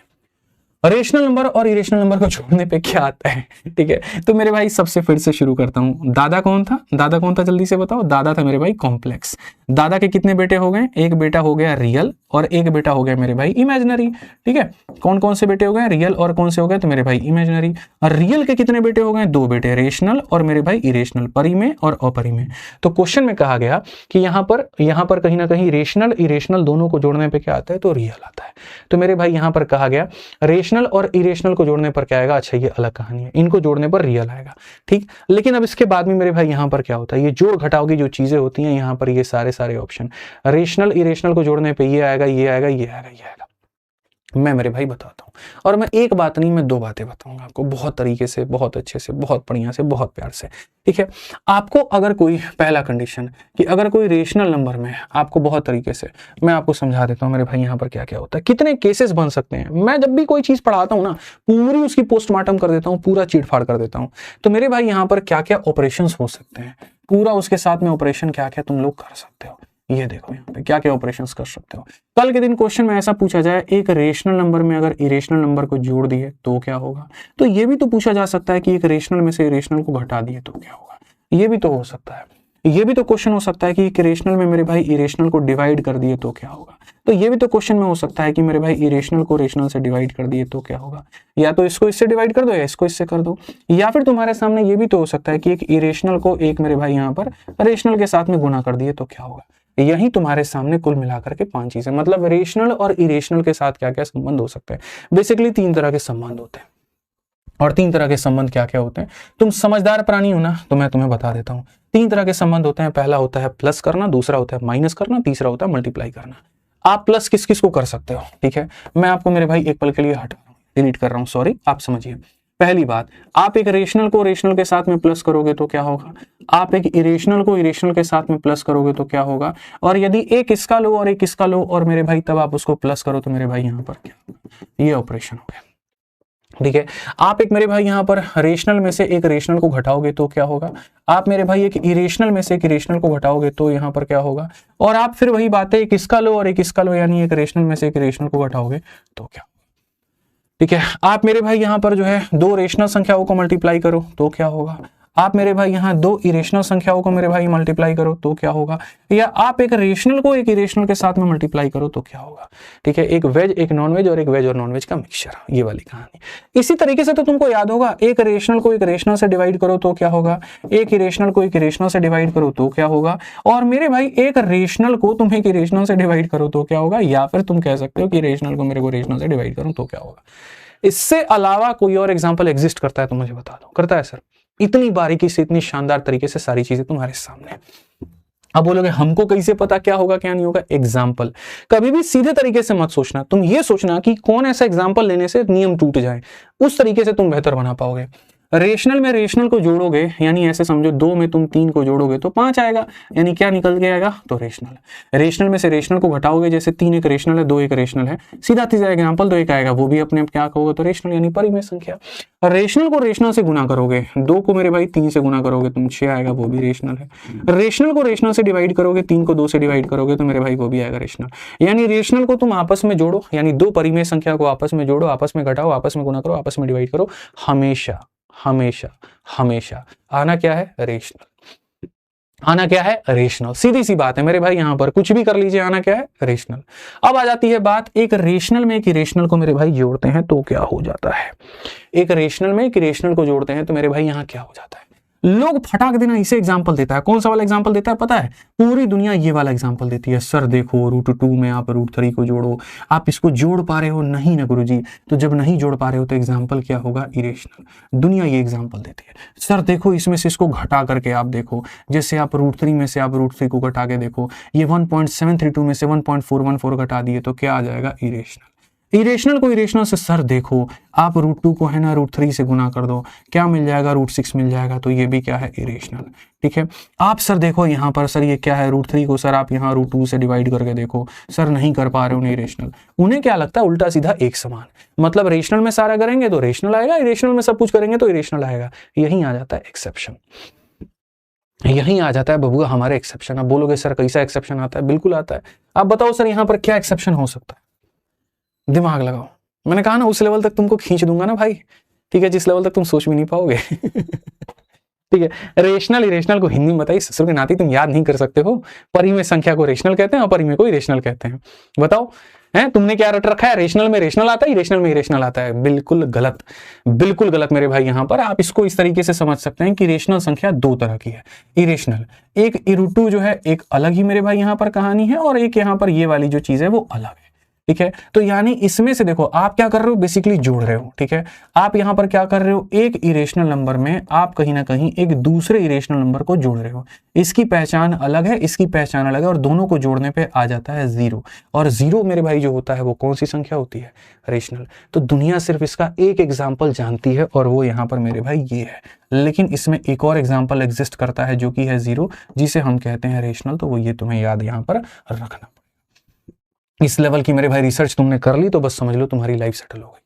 रेशनल नंबर और इरेशनल नंबर को छोड़ने पे क्या आता है, ठीक है, तो मेरे भाई सबसे फिर से शुरू करता हूं। दादा कौन था जल्दी से बताओ, दादा था मेरे भाई कॉम्प्लेक्स। दादा के कितने बेटे हो गए, एक बेटा हो गया रियल और एक बेटा हो गया मेरे भाई इमेजिनरी। ठीक है, कौन कौन से बेटे हो गए, रियल और कौन से हो गए, तो मेरे भाई इमेजिनरी। और रियल के कितने बेटे हो गए, 2 बेटे, रेशनल और मेरे भाई इरेशनल, परिमेय और अपरिमेय। तो क्वेश्चन में कहा गया कि यहाँ पर कहीं ना कहीं रेशनल इरेशनल दोनों को जोड़ने पे क्या आता है, तो रियल आता है। तो मेरे भाई यहाँ पर कहा गया रेशनल और इरेशनल को जोड़ने पर क्या आएगा, अच्छा ये अलग कहानी है, इनको जोड़ने पर रियल आएगा। ठीक, लेकिन अब इसके बाद में मेरे भाई यहाँ पर क्या होता है, ये जोड़ घटाव की जो चीजें होती हैं यहाँ पर, ये सारे ऑप्शन रेशनल इरेशनल को जोड़ने पे ये आएगा, ये आएगा, ये आएगा, ये आएगा। मैं मेरे भाई बताता हूँ, और मैं एक बात नहीं, मैं दो बातें बताऊंगा आपको, बहुत तरीके से, बहुत अच्छे से, बहुत बढ़िया से, बहुत प्यार से। ठीक है, आपको अगर कोई पहला कंडीशन कि अगर कोई रेशनल नंबर में आपको बहुत तरीके से मैं आपको समझा देता हूँ मेरे भाई यहाँ पर क्या क्या होता है, कितने केसेस बन सकते हैं। मैं जब भी कोई चीज पढ़ाता हूँ ना, पूरी उसकी पोस्टमार्टम कर देता हूँ, पूरा चीट-फाड़ कर देता हूँ। तो मेरे भाई यहाँ पर क्या क्या ऑपरेशन हो सकते हैं, पूरा उसके साथ में ऑपरेशन क्या क्या तुम लोग कर सकते हो, ये देखो यहाँ पे क्या क्या ऑपरेशंस कर सकते हो। कल के दिन क्वेश्चन में ऐसा पूछा जाए, एक रेशनल नंबर में अगर इरेशनल नंबर को जोड़ दिए तो क्या होगा, तो ये भी तो पूछा जा सकता है कि एक रेशनल में से इरेशनल को घटा दिए तो क्या होगा, ये भी तो हो सकता है। ये भी तो क्वेश्चन हो सकता है कि एक रेशनल में मेरे भाई इरेशनल को डिवाइड कर दिए तो क्या होगा, तो ये भी तो क्वेश्चन में हो सकता है कि मेरे भाई इरेशनल को रेशनल से डिवाइड कर दिए तो क्या होगा, या तो इसको इससे डिवाइड कर दो या इसको इससे कर दो। या फिर तुम्हारे सामने ये भी तो हो सकता है कि एक इरेशनल को एक मेरे भाई यहाँ पर रेशनल के साथ में गुना कर दिए तो क्या होगा। यही तुम्हारे सामने कुल मिलाकर के 5 चीजें, मतलब रेशनल और इरेशनल के साथ क्या क्या संबंध हो सकते हैं। बेसिकली 3 तरह के संबंध होते हैं, और 3 तरह के संबंध क्या क्या होते हैं, तुम समझदार प्राणी हो ना, तो मैं तुम्हें बता देता हूं। 3 तरह के संबंध होते हैं, पहला होता है प्लस करना, दूसरा होता है माइनस करना, तीसरा होता है मल्टीप्लाई करना। आप प्लस किस किस को कर सकते हो, ठीक है, मैं आपको मेरे भाई एक पल के लिए हटा रहा हूं, डिलीट कर रहा हूं, सॉरी, आप समझिए। पहली बात, आप एक रेशनल को रेशनल के साथ में प्लस करोगे तो क्या होगा, आप एक इरेशनल को इरेशनल के साथ में प्लस करोगे तो क्या होगा, और यदि एक इसका लो और एक इसका लो और मेरे भाई तब आप उसको प्लस करो तो मेरे भाई यहाँ पर क्या होगा, ये ऑपरेशन हो गया। ठीक है, आप एक मेरे भाई यहाँ पर रेशनल में से एक रेशनल को घटाओगे तो क्या होगा, आप मेरे भाई एक इरेशनल में से एक इरेशनल को घटाओगे तो यहाँ पर क्या होगा, और आप फिर वही बात है, एक इसका लो और एक इसका लो, यानी एक रेशनल में से एक रेशनल को घटाओगे तो क्या। ठीक है, आप मेरे भाई यहाँ पर जो है 2 रेशनल संख्याओं को मल्टीप्लाई करो तो क्या होगा, आप मेरे भाई यहाँ 2 इरेशनल संख्याओं को मेरे भाई मल्टीप्लाई करो तो क्या होगा, या आप एक रेशनल को एक इरेशनल के साथ में मल्टीप्लाई करो तो क्या होगा। ठीक है, एक वेज एक नॉन वेज और एक वेज और नॉन वेज का मिक्सचर, ये वाली कहानी। इसी तरीके से तो तुमको याद होगा, एक रेशनल को एक रेशनल से डिवाइड करो तो क्या होगा, एक इरेशनल को एक इरेशनल से डिवाइड करो तो क्या होगा, और मेरे भाई एक रेशनल को तुम एक इरेशनल से डिवाइड करो तो क्या होगा, या फिर तुम कह सकते हो कि रेशनल को मेरे को रेशनल से डिवाइड करूं तो क्या होगा। इससे अलावा कोई और एग्जाम्पल एग्जिस्ट करता है तो मुझे बता दो, करता है सर, इतनी बारीकी से इतनी शानदार तरीके से सारी चीजें तुम्हारे सामने। अब बोलोगे हमको कैसे पता क्या होगा क्या नहीं होगा, एग्जाम्पल कभी भी सीधे तरीके से मत सोचना, तुम ये सोचना कि कौन ऐसा एग्जाम्पल लेने से नियम टूट जाए, उस तरीके से तुम बेहतर बना पाओगे। रेशनल में रेशनल को जोड़ोगे, यानी ऐसे समझो 2 में तुम 3 को जोड़ोगे तो 5 आएगा, यानी क्या निकल के आएगा, तो रेशनल। रेशनल में से रेशनल को घटाओगे, जैसे 3 एक रेशनल है 2 एक रेशनल है, सीधा सीधा एग्जाम्पल 2 एक आएगा, वो भी अपने आप क्या होगा, तो रेशनल यानी परिमेय संख्या। रेशनल को रेशनल से गुना करोगे, 2 को मेरे भाई 3 से गुना करोगे तुम 6 आएगा, वो भी रेशनल है। रेशनल को रेशनल से डिवाइड करोगे, 3 को 2 से डिवाइड करोगे तो मेरे भाई वो भी आएगा रेशनल। यानी रेशनल को तुम आपस में जोड़ो, यानी 2 परिमेय संख्या को आपस में जोड़ो, आपस में घटाओ, आपस में गुना करो, आपस में डिवाइड करो, हमेशा हमेशा हमेशा आना क्या है, रेशनल। आना क्या है, रेशनल। सीधी सी बात है मेरे भाई, यहां पर कुछ भी कर लीजिए, आना क्या है, रेशनल। अब आ जाती है बात, एक रेशनल में एक इरेशनल को मेरे भाई जोड़ते हैं तो क्या हो जाता है। एक रेशनल में एक इरेशनल को जोड़ते हैं तो मेरे भाई यहां क्या हो जाता है। लोग फटाक देना इसे एग्जाम्पल देता है, कौन सा वाला एग्जाम्पल देता है पता है, पूरी दुनिया ये वाला एग्जाम्पल देती है, सर देखो √2 में आप √3 को जोड़ो, आप इसको जोड़ पा रहे हो, नहीं ना गुरुजी, तो जब नहीं जोड़ पा रहे हो तो एग्जाम्पल क्या होगा, इरेशनल। दुनिया ये एग्जाम्पल देती है, सर देखो इसमें से इसको घटा करके आप देखो, जैसे आप √3 में से आप √3 को घटा के देखो, ये 1.732 में से 1.414 घटा दिए तो क्या आ जाएगा, इरेशनल। इरेशनल को इरेशनल से, सर देखो आप √2 को है ना √3 से गुना कर दो, क्या मिल जाएगा, √6 मिल जाएगा, तो ये भी क्या है, इरेशनल। ठीक है, आप सर देखो यहाँ पर, सर ये क्या है, √3 को सर आप यहाँ √2 से डिवाइड करके देखो, सर नहीं कर पा रहे उन्हें इरेशनल। उन्हें क्या लगता है, उल्टा सीधा एक समान, मतलब रेशनल में सारा करेंगे तो रेशनल आएगा, इरेशनल में सब कुछ करेंगे तो इरेशनल आएगा। यही आ जाता है एक्सेप्शन, यही आ जाता है बबुआ हमारे एक्सेप्शन। अब बोलोगे सर कैसा एक्सेप्शन आता है, बिल्कुल आता है। आप बताओ सर यहाँ पर क्या एक्सेप्शन हो सकता है, दिमाग लगाओ। मैंने कहा ना उस लेवल तक तुमको खींच दूंगा ना भाई, ठीक है, जिस लेवल तक तुम सोच भी नहीं पाओगे। ठीक है, रेशनल इरेशनल को हिंदी में बताइए, ससुर के नाती तुम याद नहीं कर सकते हो। परिमेय संख्या को रेशनल कहते हैं और परिमेय को इरेशनल कहते हैं। बताओ हैं, तुमने क्या रट रखा है, रेशनल में रेशनल आता है, इरेशनल में इरेशनल आता है। बिल्कुल गलत, बिल्कुल गलत मेरे भाई। यहाँ पर आप इसको इस तरीके से समझ सकते हैं कि रेशनल संख्या 2 तरह की है। इरेशनल एक √2 जो है एक अलग ही मेरे भाई यहाँ पर कहानी है, और एक यहाँ पर ये वाली जो चीज है वो अलग है। ठीक है। तो यानी इसमें से देखो आप क्या कर रहे हो, बेसिकली जोड़ रहे हो। ठीक है, आप यहां पर क्या कर रहे हो, एक इरेशनल नंबर में आप कहीं ना कहीं एक दूसरे इरेशनल नंबर को जोड़ रहे हो। इसकी पहचान अलग है, इसकी पहचान अलग है, और दोनों को जोड़ने पे आ जाता है 0। और 0 मेरे भाई जो होता है वो कौन सी संख्या होती है, रेशनल। तो दुनिया सिर्फ इसका एक एग्जाम्पल जानती है और वो यहां पर मेरे भाई ये है। लेकिन इसमें एक और एग्जाम्पल एग्जिस्ट करता है जो कि है 0, जिसे हम कहते हैं रेशनल। तो वो ये तुम्हें याद यहां पर रखना। इस लेवल की मेरे भाई रिसर्च तुमने कर ली तो बस समझ लो तुम्हारी लाइफ सेटल हो गई।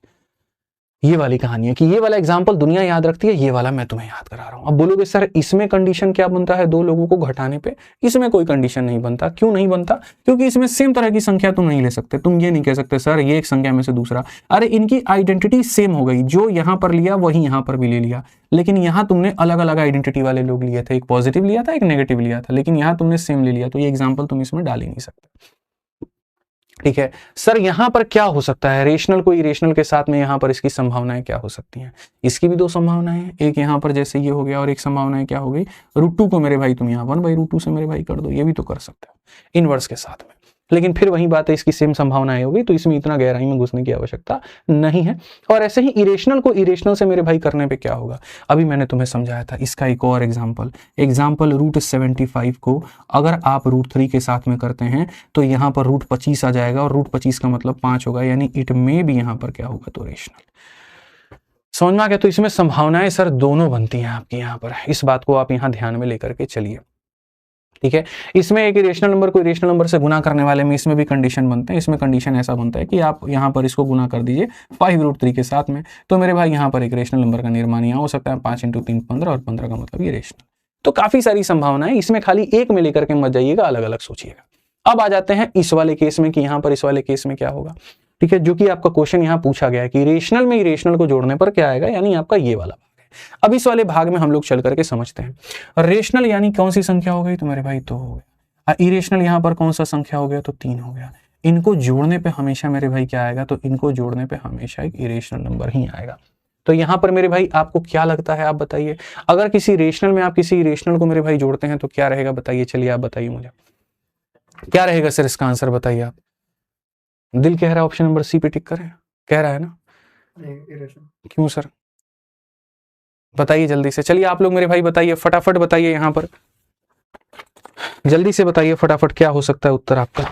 ये वाली कहानी है कि ये वाला एग्जांपल दुनिया याद रखती है, ये वाला मैं तुम्हें याद करा रहा हूं। अब बोलोगे सर इसमें कंडीशन क्या बनता है दो लोगों को घटाने पे? इसमें कोई कंडीशन नहीं बनता। क्यों नहीं बनता? क्योंकि इसमें सेम तरह की संख्या तुम नहीं ले सकते। तुम ये नहीं कह सकते सर ये एक संख्या में से दूसरा, अरे इनकी आइडेंटिटी सेम हो गई, जो यहां पर लिया वही यहां पर भी ले लिया, लेकिन यहां तुमने अलग अलग आइडेंटिटी वाले लोग लिए थे, एक पॉजिटिव लिया था एक नेगेटिव लिया था, लेकिन यहां तुमने सेम ले लिया, तो ये एग्जाम्पल तुम इसमें डाल ही नहीं सकते। ठीक है सर, यहां पर क्या हो सकता है, रेशनल को इरेशनल के साथ में यहां पर इसकी संभावनाएं क्या हो सकती हैं? इसकी भी दो संभावनाएं हैं, एक यहां पर जैसे ये हो गया, और एक संभावनाएं क्या हो गई, √2 को मेरे भाई तुम यहां 1/√2 से मेरे भाई कर दो, ये भी तो कर सकते हो इनवर्स के साथ में। लेकिन फिर वही बात है, इसकी सेम संभावनाएं होगी, तो इसमें इतना गहराई में घुसने की आवश्यकता नहीं है। और ऐसे ही इरेशनल को इरेशनल से मेरे भाई करने पे क्या होगा, अभी मैंने तुम्हें समझाया था। इसका एक और एग्जांपल √75 को अगर आप √3 के साथ में करते हैं तो यहाँ पर √25 आ जाएगा, और √25 का मतलब 5 होगा, यानी इट में भी यहाँ पर क्या होगा, तो रेशनल। समझ में आ गया? तो इसमें संभावनाएं सर दोनों बनती हैं आपकी यहाँ पर, इस बात को आप यहाँ ध्यान में लेकर के चलिए। ठीक है, इसमें एक इरेशनल नंबर को इरेशनल नंबर से गुना करने वाले में इसमें भी कंडीशन बनते हैं। इसमें कंडीशन ऐसा बनता है कि आप यहाँ पर इसको गुना कर दीजिए 5√3 के साथ में, तो मेरे भाई यहाँ पर एक रेशनल नंबर का निर्माण यहाँ हो सकता है। 5 × 3 15, और 15 का मतलब ये रेशनल। तो काफी सारी संभावनाएं, इसमें खाली एक में लेकर के मत जाइएगा, अलग अलग सोचिएगा। अब आ जाते हैं इस वाले केस में कि यहाँ पर इस वाले केस में क्या होगा। ठीक है, जो कि आपका क्वेश्चन यहाँ पूछा गया है कि रेशनल में इरेशनल को जोड़ने पर क्या आएगा, यानी आपका ये वाला। अब इस वाले भाग में हम लोग चल करके समझते हैं। रेशनल यानी कौन सी संख्या हो गई, तो मेरे भाई 2 हो गया। इरेशनल यहां पर कौन सा संख्या हो गया, तो 3 हो गया। इनको जोड़ने पे हमेशा मेरे भाई क्या आएगा, तो इनको जोड़ने पे हमेशा एक इरेशनल नंबर ही आएगा। तो यहां पर मेरे भाई आपको क्या लगता है, आप बताइए। अगर किसी रेशनल में आप किसी इरेशनल को मेरे भाई जोड़ते हैं तो क्या रहेगा, बताइए। चलिए आप बताइए मुझे क्या रहेगा सर, इसका आंसर बताइए आप। दिल कह रहा है ऑप्शन नंबर सी पे टिक करें, कह रहा है ना? क्यों सर, बताइए जल्दी से। चलिए आप लोग मेरे भाई बताइए, फटाफट बताइए, यहां पर जल्दी से बताइए फटाफट, क्या हो सकता है उत्तर आपका।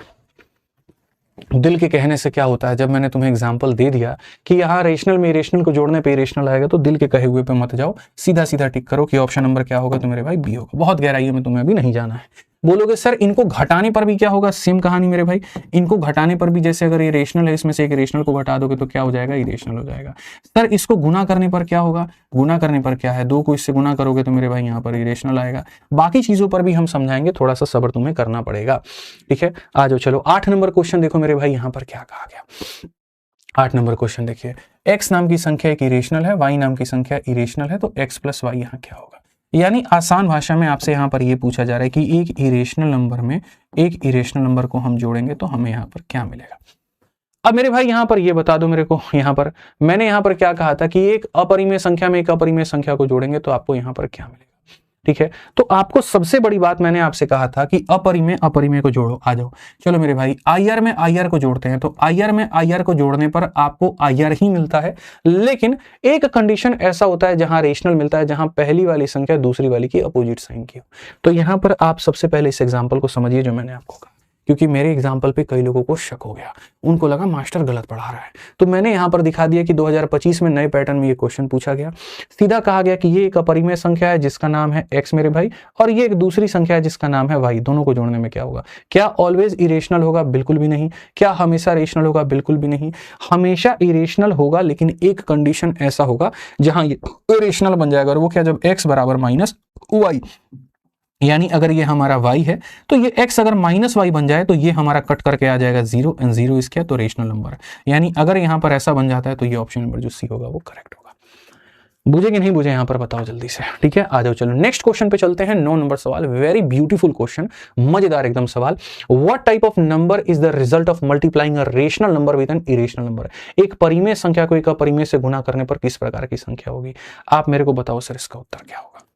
दिल के कहने से क्या होता है, जब मैंने तुम्हें एग्जांपल दे दिया कि यहाँ रेशनल में इरेशनल को जोड़ने पे इरेशनल आएगा, तो दिल के कहे हुए पे मत जाओ, सीधा सीधा टिक करो कि ऑप्शन नंबर क्या होगा, तो मेरे भाई बी होगा। बहुत गहराई में तुम्हें अभी नहीं जाना है। बोलोगे सर इनको घटाने पर भी क्या होगा, सेम कहानी मेरे भाई। इनको घटाने पर भी जैसे अगर ये रेशनल है, इसमें से एक रेशनल को घटा दोगे तो क्या हो जाएगा, इरेशनल हो जाएगा। सर इसको गुना करने पर क्या होगा, गुना करने पर क्या है, 2 को इससे गुना करोगे तो मेरे भाई यहाँ पर इरेशनल आएगा। बाकी चीजों पर भी हम समझाएंगे, थोड़ा सा सब्र तुम्हें करना पड़ेगा। ठीक है, आ जाओ चलो 8 नंबर क्वेश्चन देखो मेरे भाई, यहाँ पर क्या कहा गया। 8 नंबर क्वेश्चन देखिए, x नाम की संख्या एक इरेशनल है, y नाम की संख्या इरेशनल है, तो x + y यहाँ क्या होगा। यानी आसान भाषा में आपसे यहाँ पर ये पूछा जा रहा है कि एक इरेशनल नंबर में एक इरेशनल नंबर को हम जोड़ेंगे तो हमें यहाँ पर क्या मिलेगा। अब मेरे भाई यहाँ पर ये बता दो मेरे को, यहाँ पर मैंने यहाँ पर क्या कहा था कि एक अपरिमेय संख्या में एक अपरिमेय संख्या को जोड़ेंगे तो आपको यहाँ पर क्या मिलेगा। ठीक है, तो आपको सबसे बड़ी बात मैंने आपसे कहा था कि अपरिमेय अपरिमेय को जोड़ो। आ जाओ चलो मेरे भाई, IR में IR को जोड़ते हैं, तो IR में IR को जोड़ने पर आपको IR ही मिलता है। लेकिन एक कंडीशन ऐसा होता है जहां रेशनल मिलता है, जहां पहली वाली संख्या दूसरी वाली की अपोजिट साइन की हो। तो यहां पर आप सबसे पहले इस एग्जाम्पल को समझिए जो मैंने आपको कहा, क्योंकि मेरे एग्जाम्पल पे कई लोगों को शक हो गया, उनको लगा मास्टर गलत पढ़ा रहा है। तो मैंने यहाँ पर दिखा दिया कि 2025 में नए पैटर्न में ये क्वेश्चन पूछा गया। सीधा कहा गया कि ये एक अपरिमेय संख्या है जिसका नाम है x मेरे भाई, और ये एक दूसरी संख्या है जिसका नाम है y। दोनों को जोड़ने में क्या होगा, क्या ऑलवेज इरेशनल होगा, बिल्कुल भी नहीं। क्या हमेशा रेशनल होगा, बिल्कुल भी नहीं। हमेशा इरेशनल होगा, लेकिन एक कंडीशन ऐसा होगा जहां ये इरेशनल बन जाएगा, और वो क्या, जब x = -y। यानी अगर ये हमारा y है तो ये x अगर -y बन जाए तो ये हमारा कट करके आ जाएगा 0, एंड 0 इसका तो रेशनल नंबर। यानी अगर यहाँ पर ऐसा बन जाता है तो ये ऑप्शन नंबर जो सी होगा वो करेक्ट होगा। बुझे कि नहीं बुझे, यहाँ पर बताओ जल्दी से। ठीक है, आ जाओ चलो नेक्स्ट क्वेश्चन पे चलते हैं। 9 नंबर सवाल, वेरी ब्यूटीफुल क्वेश्चन, मजेदार एकदम सवाल। What type of number is the result of multiplying a rational number with an irrational number. एक परिमेय संख्या को एक अपरिमेय से गुना करने पर किस प्रकार की संख्या होगी। आप मेरे को बताओ सर इसका उत्तर क्या होगा।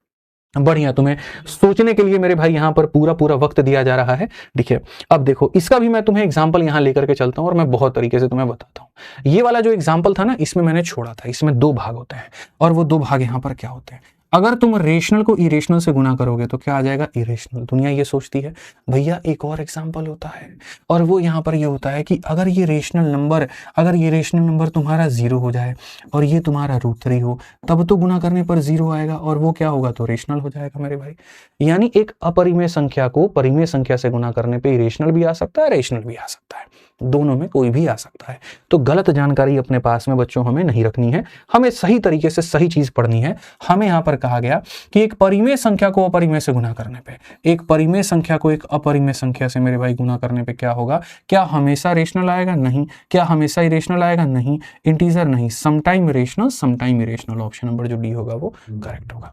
बढ़िया, तुम्हें सोचने के लिए मेरे भाई यहाँ पर पूरा पूरा वक्त दिया जा रहा है। ठीक है, अब देखो इसका भी मैं तुम्हें एग्जांपल यहाँ लेकर के चलता हूँ और मैं बहुत तरीके से तुम्हें बताता हूँ। ये वाला जो एग्जांपल था ना, इसमें मैंने छोड़ा था, इसमें 2 भाग होते हैं और वो 2 भाग यहाँ पर क्या होते हैं। अगर तुम रेशनल को इरेशनल से गुना करोगे तो क्या आ जाएगा, इरेशनल। दुनिया ये सोचती है भैया एक और एग्जांपल होता है, और वो यहाँ पर ये होता है कि अगर ये रेशनल नंबर तुम्हारा 0 हो जाए और ये तुम्हारा √3 हो, तब तो गुना करने पर 0 आएगा और वो क्या होगा, तो रेशनल हो जाएगा मेरे भाई। यानी एक अपरिमेय संख्या को परिमेय संख्या से गुना करने पे इरेशनल भी आ सकता है, रेशनल भी आ सकता है, दोनों में कोई भी आ सकता है। तो गलत जानकारी अपने पास में बच्चों हमें नहीं रखनी है, हमें सही तरीके से सही चीज पढ़नी है। हमें यहाँ पर कहा गया कि एक परिमेय संख्या को अपरिमेय से गुना करने पे, एक परिमेय संख्या को एक अपरिमेय संख्या से मेरे भाई गुना करने पे क्या होगा, क्या हमेशा रेशनल आएगा, नहीं। क्या हमेशा इरेशनल आएगा, नहीं। इंटीजर नहीं, sometime rational sometime irrational. Option number जो डी होगा वो करेक्ट होगा।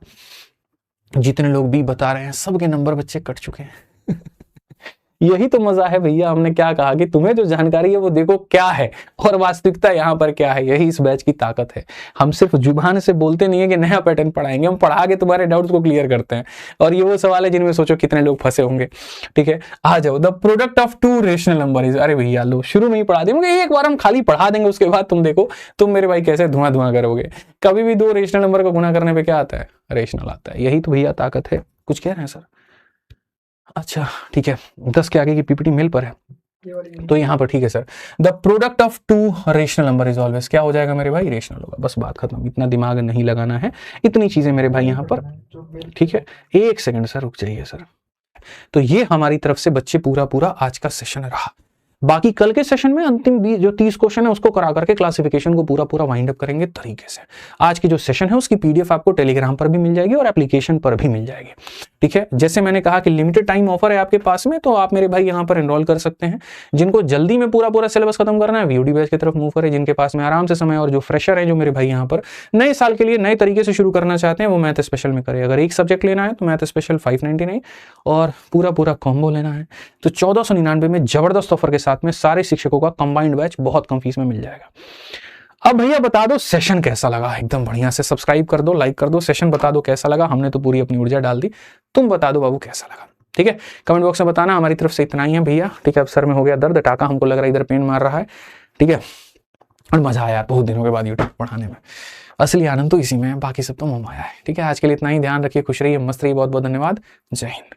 जितने लोग बी बता रहे हैं सबके नंबर बच्चे कट चुके हैं। यही तो मजा है भैया, हमने क्या कहा कि तुम्हें जो जानकारी है वो देखो क्या है और वास्तविकता यहाँ पर क्या है। यही इस बैच की ताकत है। हम सिर्फ जुबान से बोलते नहीं है कि नया पैटर्न पढ़ाएंगे, हम पढ़ा के तुम्हारे डाउट्स को क्लियर करते हैं। और ये वो सवाल है जिनमें सोचो कितने लोग फंसे होंगे। ठीक है, आ जाओ। The product of 2 rational number is, अरे भैया लो शुरू में ही पढ़ा देंगे, एक बार हम खाली पढ़ा देंगे, उसके बाद तुम देखो तुम मेरे भाई कैसे धुआं करोगे। कभी भी 2 रेशनल नंबर को गुना करने पे क्या आता है, रेशनल आता है। यही तो भैया ताकत है। कुछ कह रहे हैं सर? अच्छा ठीक है, 10 के आगे की पीपीटी मेल पर है तो यहाँ पर ठीक है sir. The product of 2 rational number is always क्या हो जाएगा मेरे भाई, रेशनल होगा। बस बात खत्म, इतना दिमाग नहीं लगाना है, इतनी चीजें मेरे भाई यहाँ पर। ठीक है, 1 सेकंड सर रुक जाइए सर। तो ये हमारी तरफ से बच्चे पूरा आज का सेशन रहा। बाकी कल के सेशन में अंतिम जो 30 क्वेश्चन है उसको करा करके क्लासिफिकेशन को पूरा वाइंड अप करेंगे तरीके से। आज की जो सेशन है उसकी पीडीएफ आपको टेलीग्राम पर भी मिल जाएगी और एप्लीकेशन पर भी मिल जाएगी। ठीक है, जैसे मैंने कहा कि लिमिटेड टाइम ऑफर है आपके पास में, तो आप मेरे भाई यहाँ पर एनरोल कर सकते हैं। जिनको जल्दी में पूरा सिलेबस खत्म करना है वीओडी बैच की तरफ मूव करें। जिनके पास में आराम से समय, और जो फ्रेशर है जो मेरे भाई यहाँ पर नए साल के लिए नए तरीके से शुरू करना चाहते हैं, वो मैथ स्पेशल में करें। अगर एक सब्जेक्ट लेना है तो मैथ स्पेशल 599 और पूरा कॉम्बो लेना है तो 1499 में जबरदस्त ऑफर के साथ में सारे शिक्षकों का कंबाइंड बैच बहुत कम फीस में मिल जाएगा। अब भैया बता दो सेशन कैसा लगा, एकदम बढ़िया से सब्सक्राइब कर दो, लाइक कर दो। सेशन बता दो कैसा लगा, हमने तो पूरी अपनी ऊर्जा डाल दी, तुम बता दो बाबू कैसा लगा। ठीक है, कमेंट बॉक्स में बताना। हमारी तरफ से इतना ही है भैया। ठीक है, अब सर में हो गया दर्द, टाका हमको लग रहा है इधर पेन मार रहा है। ठीक है, और मजा आया बहुत दिनों के बाद यूट्यूब पढ़ाने में। असली आनंद तो इसी में है, बाकी सब तो मोह माया है। ठीक है, आज के लिए इतना ही। ध्यान रखिए, खुश रहिए, मस्त रहिए। बहुत बहुत धन्यवाद। जय हिंद।